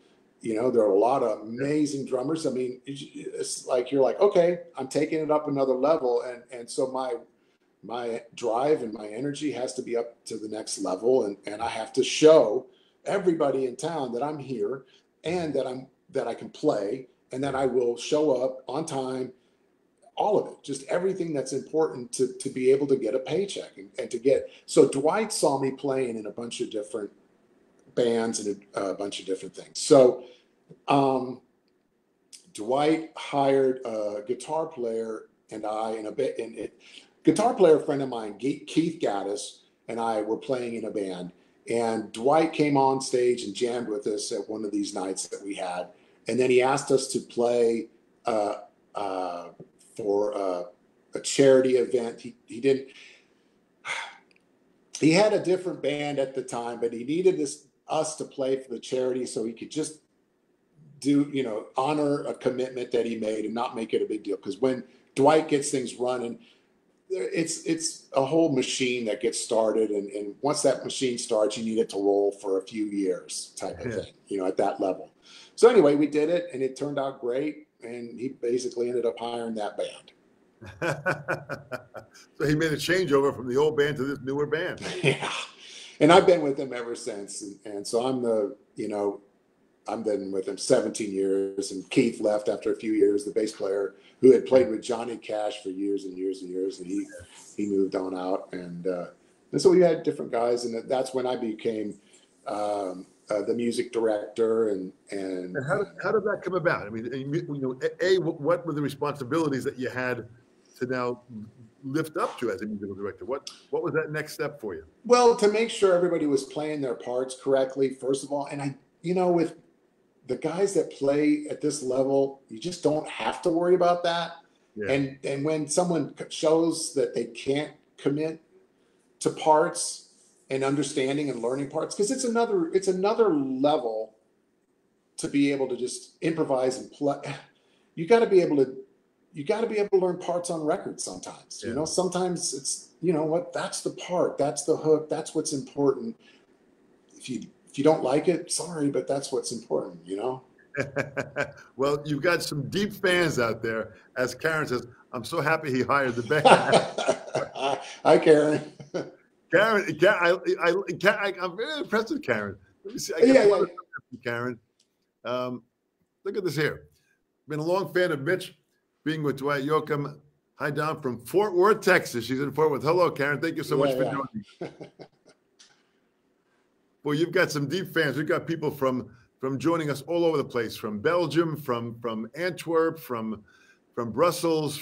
Speaker 2: There are a lot of amazing drummers. It's like you're like, okay, I'm taking it up another level, and so my drive and my energy has to be up to the next level, and I have to show everybody in town that I'm here and that I can play and that I will show up on time, all of it, just everything that's important to be able to get a paycheck and to get. So Dwight saw me playing in a bunch of different bands and a bunch of different things. So Dwight hired a guitar player and guitar player friend of mine, Keith Gaddis, and I were playing in a band. And Dwight came on stage and jammed with us at one of these nights that we had. And then he asked us to play for a charity event. He had a different band at the time, but he needed us to play for the charity so he could just honor a commitment that he made and not make it a big deal. Because when Dwight gets things running, it's a whole machine that gets started, and once that machine starts, you need it to roll for a few years, type of thing, at that level. So anyway, we did it, and it turned out great, and he basically ended up hiring that band.
Speaker 1: So he made a changeover from the old band to this newer band.
Speaker 2: Yeah, and I've been with him ever since, and so I've been with him 17 years, and Keith left after a few years, the bass player who had played with Johnny Cash for years and years and years, and he moved on out, and so we had different guys, and that's when I became the music director. And
Speaker 1: how did that come about? What were the responsibilities that you had to now lift up to as a musical director? What was that next step for you?
Speaker 2: Well, to make sure everybody was playing their parts correctly, first of all, and with the guys that play at this level, you just don't have to worry about that. Yeah. And when someone shows that they can't commit to parts and understanding and learning parts, because it's another level to be able to just improvise and play. You got to be able to learn parts on record sometimes. Yeah. Sometimes it's that's the part, that's the hook, that's what's important. If you don't like it, sorry, but that's what's important,
Speaker 1: Well, you've got some deep fans out there. As Karen says, I'm so happy he hired the band.
Speaker 2: Hi, Karen.
Speaker 1: Karen, I'm very impressed with Karen. Let me see. Karen. Look at this here. Been a long fan of Mitch, being with Dwight Yoakam. Hi, down from Fort Worth, Texas. She's in Fort Worth. Hello, Karen. Thank you so much for joining. Well, you've got some deep fans. We've got people from joining us all over the place, from Belgium, from Antwerp, from Brussels,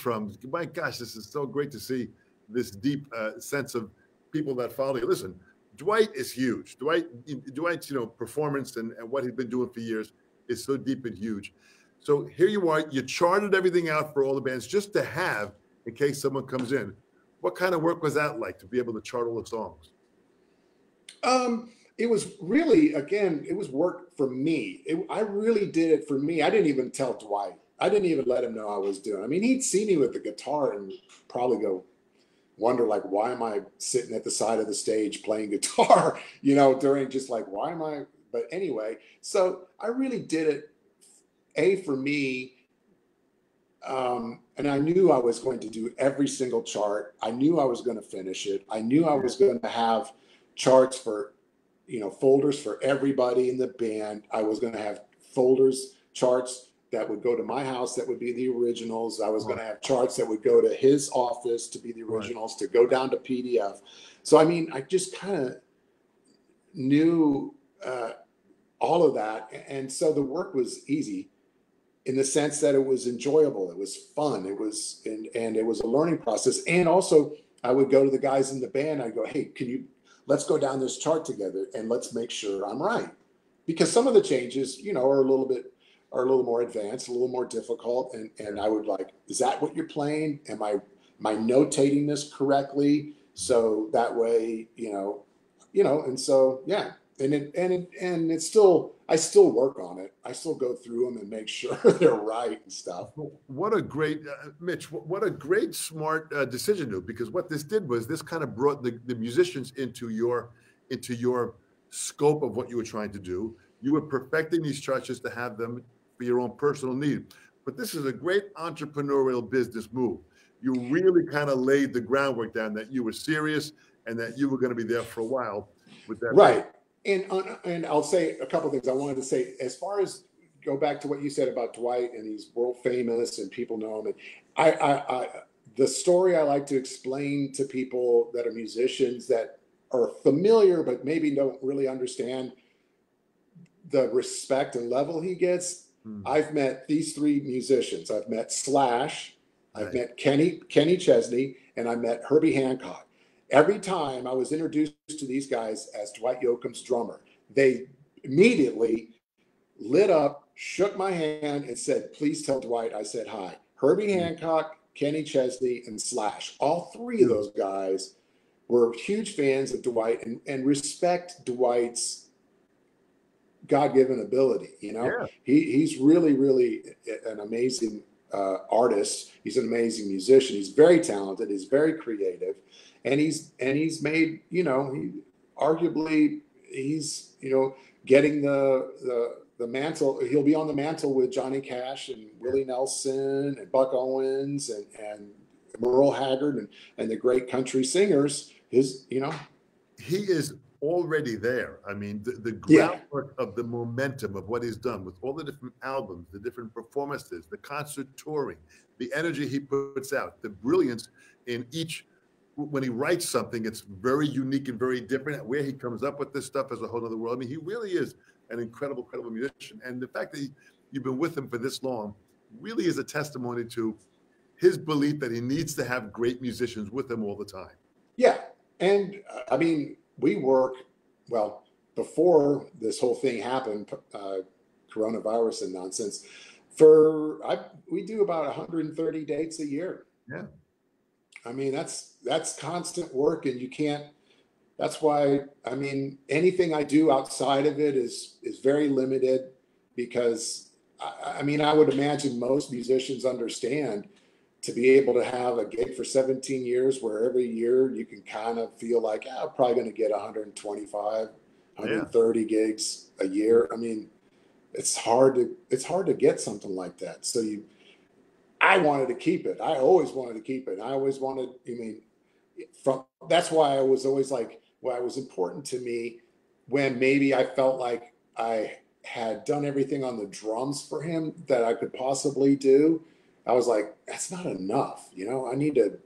Speaker 1: my gosh, this is so great to see this deep sense of people that follow you. Listen, Dwight is huge. Dwight's performance and what he's been doing for years is so deep and huge. So here you are. You charted everything out for all the bands just to have in case someone comes in. What kind of work was that like to be able to chart all the songs?
Speaker 2: It was really, again, it was work for me. I really did it for me. I didn't even tell Dwight. I didn't even let him know I was doing it. I mean, he'd see me with the guitar and probably wonder, like, why am I sitting at the side of the stage playing guitar, during just like, why am I? But anyway, so I really did it, for me. And I knew I was going to do every single chart. I knew I was going to finish it. I knew I was going to have charts for, folders for everybody in the band. I was going to have charts that would go to my house that would be the originals. I was going to have charts that would go to his office to be the originals, to go down to PDF. So, I mean, I just kind of knew all of that. And so the work was easy in the sense that it was enjoyable. It was fun. It was, and it was a learning process. And also I would go to the guys in the band. I'd go, hey, let's go down this chart together and let's make sure I'm right. Because some of the changes, are a little more advanced, a little more difficult. And I would like, is that what you're playing? Am I notating this correctly? So that way, and so, yeah. And it's still, I still work on it. I still go through them and make sure they're right and stuff.
Speaker 1: What a great, Mitch, what a great, smart decision to do, because what this did was this kind of brought the musicians into your scope of what you were trying to do. You were perfecting these charts just to have them for your own personal need. But this is a great entrepreneurial business move. You really kind of laid the groundwork down that you were serious and that you were going to be there for a while with that.
Speaker 2: Right. And I'll say a couple of things I wanted to say. As far as go back to what you said about Dwight, and he's world famous and people know him. And the story I like to explain to people that are musicians that are familiar but maybe don't really understand the respect and level he gets. I've met these three musicians. I've met Slash, I've met Kenny Chesney, and I met Herbie Hancock. Every time I was introduced to these guys as Dwight Yoakam's drummer, they immediately lit up, shook my hand, and said, please tell Dwight I said hi. Herbie Hancock, Kenny Chesney, and Slash. All three of those guys were huge fans of Dwight and respect Dwight's God-given ability. He's really, really an amazing artist. He's an amazing musician. He's very talented. He's very creative. And he's made, arguably he's, getting the mantle. He'll be on the mantle with Johnny Cash and Willie Nelson and Buck Owens and Merle Haggard and the great country singers. He
Speaker 1: is already there. I mean, the groundwork of the momentum of what he's done with all the different albums, the different performances, the concert touring, the energy he puts out, the brilliance in each. When he writes something, it's very unique and very different. Where he comes up with this stuff is a whole other world. I mean, he really is an incredible musician. And the fact that you've been with him for this long really is a testimony to his belief that he needs to have great musicians with him all the time.
Speaker 2: Yeah. And I mean, we work, well, before this whole thing happened, coronavirus and nonsense, we do about 130 dates a year.
Speaker 1: Yeah.
Speaker 2: I mean, that's constant work, and you can't, that's why, I mean, anything I do outside of it is very limited, because I mean, I would imagine most musicians understand to be able to have a gig for 17 years where every year you can kind of feel like, I'm probably going to get 125, 130 gigs a year. I mean, it's hard to get something like that. So I wanted to keep it. I always wanted to keep it. I always wanted, I mean, that's why I was always like, why it was important to me when maybe I felt like I had done everything on the drums for him that I could possibly do. I was like, that's not enough. You know, I need to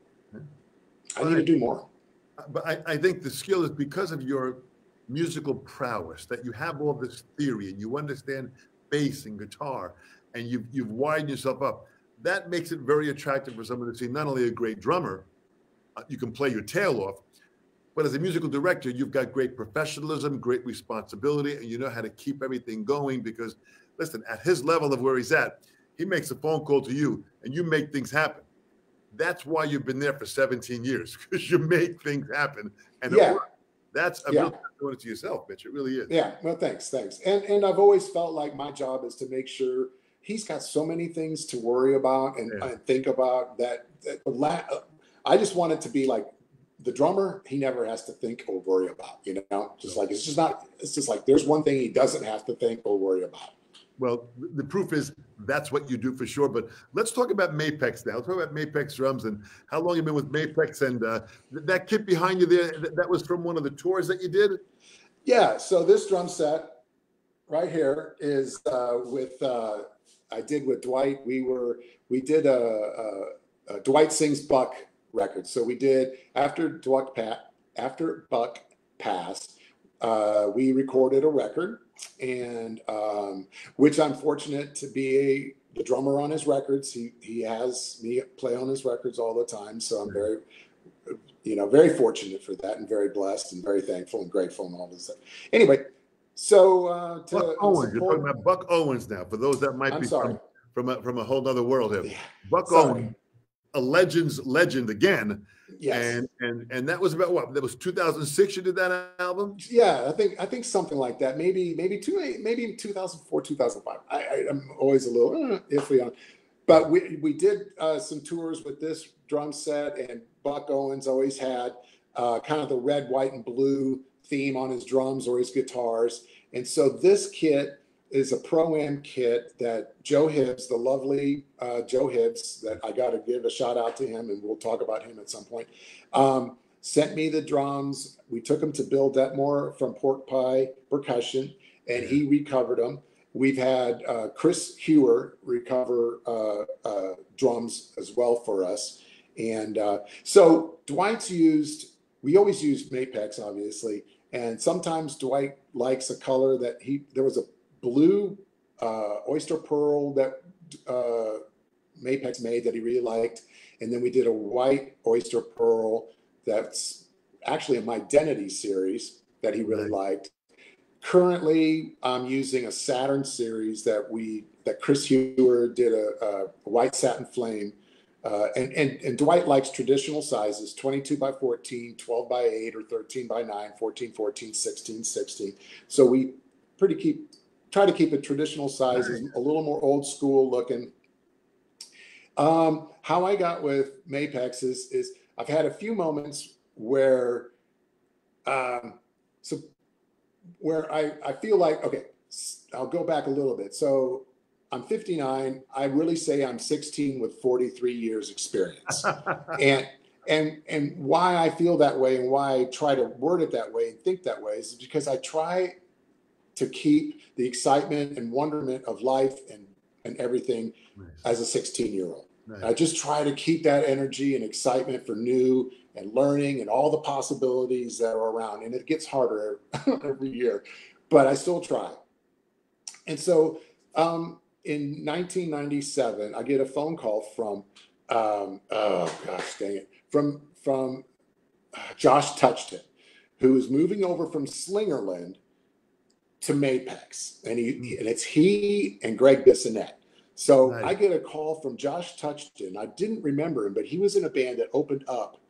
Speaker 2: do more.
Speaker 1: But I think the skill is because of your musical prowess, that you have all this theory and you understand bass and guitar, and you've widened yourself up. That makes it very attractive for someone to see not only a great drummer, you can play your tail off, but as a musical director, you've got great professionalism, great responsibility, and you know how to keep everything going because, listen, at his level of where he's at, he makes a phone call to you and you make things happen. That's why you've been there for 17 years, because you make things happen. And that's a real doing it to yourself, Mitch. It really is.
Speaker 2: Yeah, well, thanks. And I've always felt like my job is to make sure he's got so many things to worry about and think about that I just want it to be like the drummer, he never has to think or worry about, you know, just like, it's just like there's one thing he doesn't have to think or worry about.
Speaker 1: Well, the proof is that's what you do for sure. But let's talk about Mapex now. Let's talk about Mapex drums and how long you've been with Mapex. And that kit behind you there, that was from one of the tours that you did?
Speaker 2: Yeah. So this drum set right here is I did with Dwight. We did a Dwight Sings Buck record. So we did after Buck passed, we recorded a record, and which I'm fortunate to be the drummer on his records. He has me play on his records all the time. So I'm very fortunate for that, and very blessed and very thankful and grateful and all this stuff. Anyway, so
Speaker 1: Buck Owens, you're talking about Buck Owens now, for those that might be from a whole other world here. Yeah. Buck Owens, a legend's legend again.
Speaker 2: Yes.
Speaker 1: And that was about what? That was 2006 you did that album?
Speaker 2: Yeah, I think something like that. Maybe 2004, 2005. I'm always a little iffy on. But we did some tours with this drum set, and Buck Owens always had kind of the red, white, and blue theme on his drums or his guitars. And so this kit is a Pro-Am kit that Joe Hibbs, the lovely Joe Hibbs, that I got to give a shout out to him, and we'll talk about him at some point, sent me the drums. We took them to Bill Detmore from Pork Pie Percussion, and he recovered them. We've had Chris Hewer recover drums as well for us. And so Dwight's we always used Mapex, obviously, and sometimes Dwight likes a color that there was a blue oyster pearl that Mapex made that he really liked, and then we did a white oyster pearl that's actually in my Identity series that he really liked. Currently, I'm using a Saturn series that Chris Hewer did a white satin flame, and Dwight likes traditional sizes: 22 by 14, 12 by 8, or 13 by 9, 14, 14, 16, 16. So we try to keep it traditional sizes, a little more old school looking. How I got with Mapex is I've had a few moments where I feel like, okay, I'll go back a little bit. So I'm 59. I really say I'm 16 with 43 years experience. and why I feel that way and why I try to word it that way and think that way is because I try to keep the excitement and wonderment of life and everything as a 16-year-old. Nice. I just try to keep that energy and excitement for new and learning and all the possibilities that are around. And it gets harder every year, but I still try. And so in 1997, I get a phone call from, from Josh Touchton, who is moving over from Slingerland to Mapex, and it's he and Greg Bissonette. So nice. I get a call from Josh Touchton. I didn't remember him, but he was in a band that opened up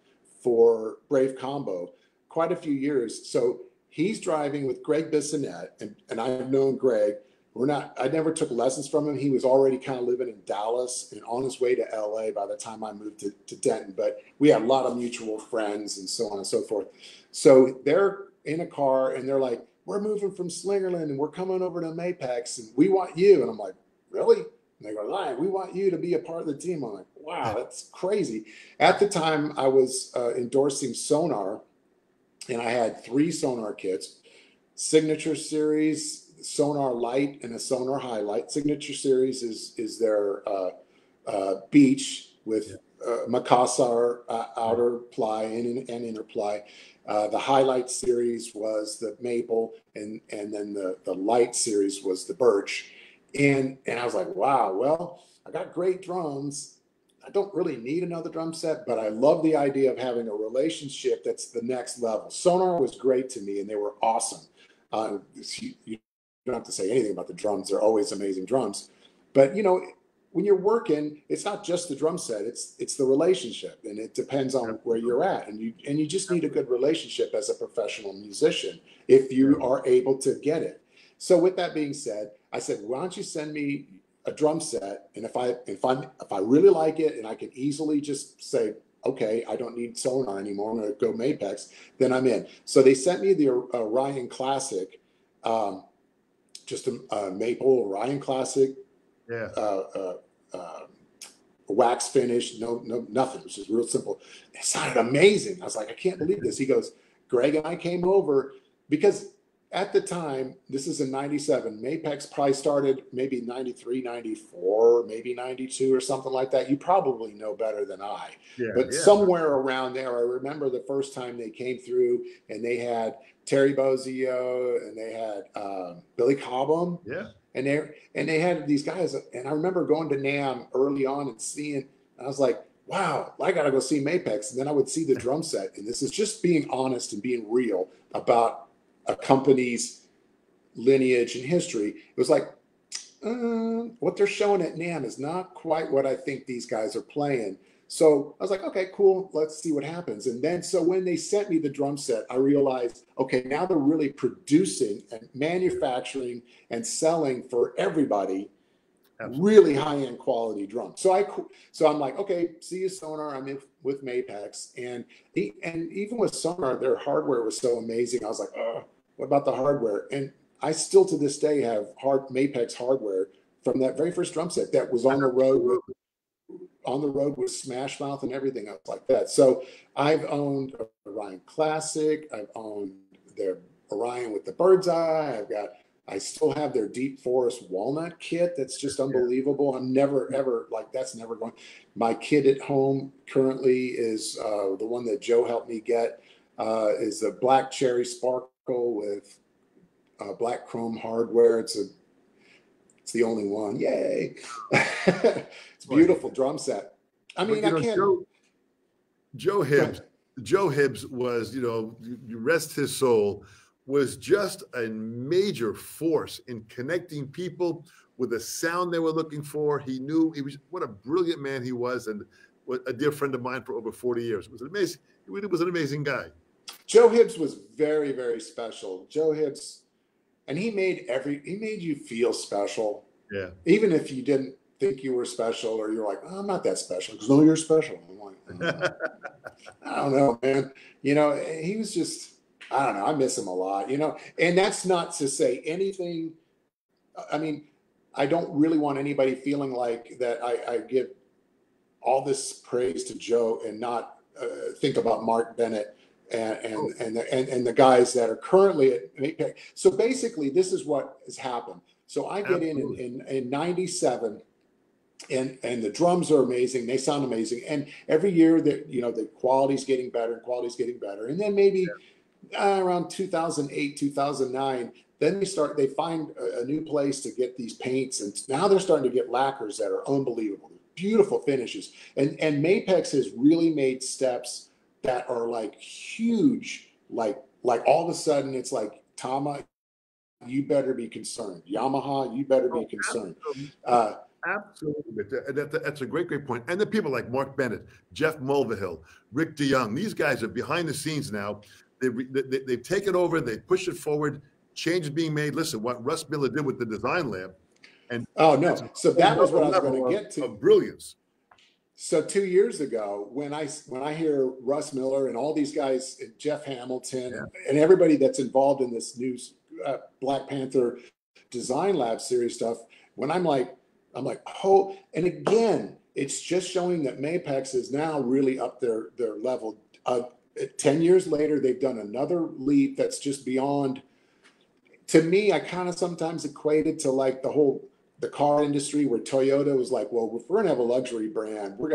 Speaker 2: for Brave Combo quite a few years. So he's driving with Greg Bissonette, and I've known Greg. I never took lessons from him. He was already kind of living in Dallas and on his way to LA by the time I moved to Denton, but we had a lot of mutual friends and so on and so forth. So they're in a car and they're like, we're moving from Slingerland and we're coming over to Mapex and we want you. And I'm like, really? And they go, Lion, we want you to be a part of the team. I'm like, wow, that's crazy. At the time, I was endorsing Sonar, and I had 3 Sonar kits, Signature Series, Sonar Light, and a Sonar Highlight. Signature Series is their beach with Macassar outer ply and inner ply. The Highlight series was the maple, and then the Light series was the birch. And I was like, wow, well, I got great drums. I don't really need another drum set, but I love the idea of having a relationship that's the next level. Sonar was great to me, and they were awesome. You don't have to say anything about the drums. They're always amazing drums. But, you know, when you're working, it's not just the drum set, it's the relationship, and it depends on where you're at. And you just need a good relationship as a professional musician if you are able to get it. So with that being said, I said, why don't you send me a drum set? And if I really like it and I can easily just say, okay, I don't need Sonar anymore, I'm going to go Mapex, then I'm in. So they sent me the Orion Classic, just a maple Orion Classic, wax finish, no, nothing. It was just real simple. It sounded amazing. I was like, I can't believe this. He goes, Greg and I came over because at the time, this is in 97, Mapex probably started maybe 93, 94, maybe 92 or something like that. You probably know better than I. But somewhere around there, I remember the first time they came through and they had Terry Bozzio and they had Billy Cobham. And they had these guys. And I remember going to NAMM early on and seeing, I was like, wow, I got to go see Mapex. And then I would see the drum set. And this is just being honest and being real about a company's lineage and history. It was like, what they're showing at NAMM is not quite what I think these guys are playing. So I was like, okay, cool. Let's see what happens. And then, so when they sent me the drum set, I realized, okay, now they're really producing and manufacturing and selling for everybody really high-end quality drums. So I'm like, okay, see you, Sonar. I'm in with Mapex. And even with Sonar, their hardware was so amazing. I was like, oh, what about the hardware? And I still to this day have Mapex hardware from that very first drum set that was on the road with Smash Mouth and everything else like that. So I've owned Orion Classic. I've owned their Orion with the bird's eye. I still have their Deep Forest Walnut kit. That's just unbelievable. I'm never, ever, like, that's never going. My kit at home currently is the one that Joe helped me get, is a Black Cherry Sparkle with black chrome hardware. It's the only one. Yay. It's a beautiful drum set. I mean, I can't.
Speaker 1: Joe Hibbs was, you rest his soul, was just a major force in connecting people with the sound they were looking for. He knew what a brilliant man he was, and a dear friend of mine for over 40 years. It was amazing. He really was an amazing guy.
Speaker 2: Joe Hibbs was very, very special. Joe Hibbs, and he made you feel special.
Speaker 1: Yeah.
Speaker 2: Even if you didn't think you were special, or you're like, oh, I'm not that special. Because no, you're special. I'm like, I don't know, man. He was just, I don't know. I miss him a lot, and that's not to say anything. I mean, I don't really want anybody feeling like that I give all this praise to Joe and not think about Mark Bennett and the guys that are currently at Mapex. So basically, this is what has happened. So I get in 97. And the drums are amazing. They sound amazing. And every year that, the quality's getting better and quality's getting better. And then maybe around 2008, 2009, then they find a new place to get these paints. And now they're starting to get lacquers that are unbelievable, beautiful finishes. And Mapex has really made steps that are like huge, like all of a sudden it's like, Tama, you better be concerned. Yamaha, you better be concerned.
Speaker 1: Absolutely. That's a great point. And the people like Mark Bennett, Jeff Mulvihill, Rick DeYoung, these guys are behind the scenes now. They've taken over, they push it forward, change is being made. Listen, what Russ Miller did with the design lab. And
Speaker 2: so that was what I was going to get to.
Speaker 1: Of brilliance.
Speaker 2: So 2 years ago, when I hear Russ Miller and all these guys, Jeff Hamilton, and everybody that's involved in this new Black Panther Design Lab series stuff, when I'm like, I'm like, oh, and again, it's just showing that Mapex is now really up their level. 10 years later, they've done another leap that's just beyond. To me, I kind of sometimes equate it to like the car industry, where Toyota was like, well, if we're gonna have a luxury brand, we're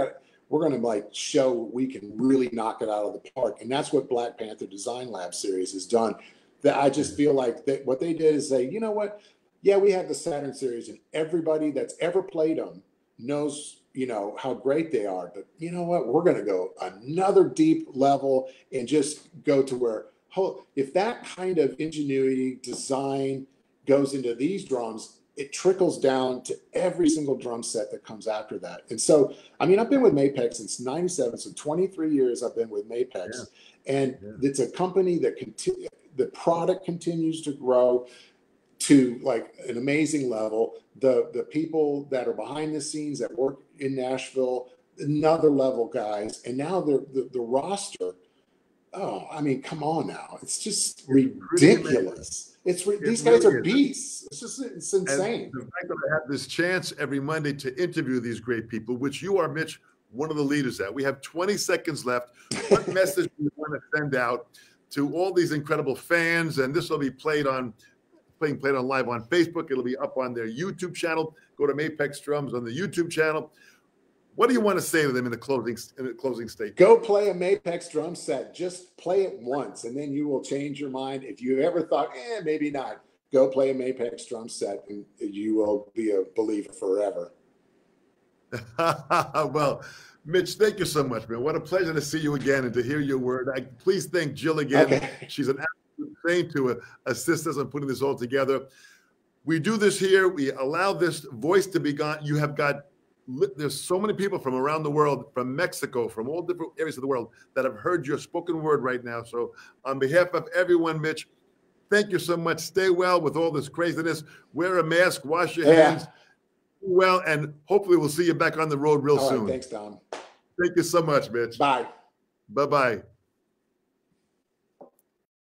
Speaker 2: gonna like show we can really knock it out of the park. And that's what Black Panther Design Lab series has done. That I just feel like what they did is say, you know what? Yeah, we have the Saturn series, and everybody that's ever played them knows, you know, how great they are. But you know what? We're going to go another deep level and just go to where, if that kind of ingenuity, design goes into these drums, it trickles down to every single drum set that comes after that. And so, I mean, I've been with Mapex since '97, so 23 years I've been with Mapex, and it's a company that the product continues to grow to like an amazing level. The people that are behind the scenes that work in Nashville, another level guys, and now the roster. Oh, I mean, come on now! It's just ridiculous. These guys are beasts. It's insane.
Speaker 1: And the fact that I have this chance every Monday to interview these great people, which you are, Mitch, one of the leaders at. We have 20 seconds left. What message do you want to send out to all these incredible fans? And this will be played on live on Facebook. It'll be up on their YouTube channel. Go to Mapex Drums on the YouTube channel. What do you want to say to them in the closing statement?
Speaker 2: Go play a Mapex drum set. Just play it once, and then you will change your mind. If you ever thought, maybe not, go play a Mapex drum set, and you will be a believer forever.
Speaker 1: Well, Mitch, thank you so much, man. What a pleasure to see you again and to hear your word. Please thank Jill again. Okay. She's an absolute saint to assist us on putting this all together. We do this here. We allow this voice to be gone. There's so many people from around the world, from Mexico, from all different areas of the world that have heard your spoken word right now. So on behalf of everyone, Mitch, thank you so much. Stay well with all this craziness. Wear a mask, wash your hands. Well, and hopefully we'll see you back on the road real soon.
Speaker 2: Thanks, Tom.
Speaker 1: Thank you so much, Mitch.
Speaker 2: Bye.
Speaker 1: Bye-bye.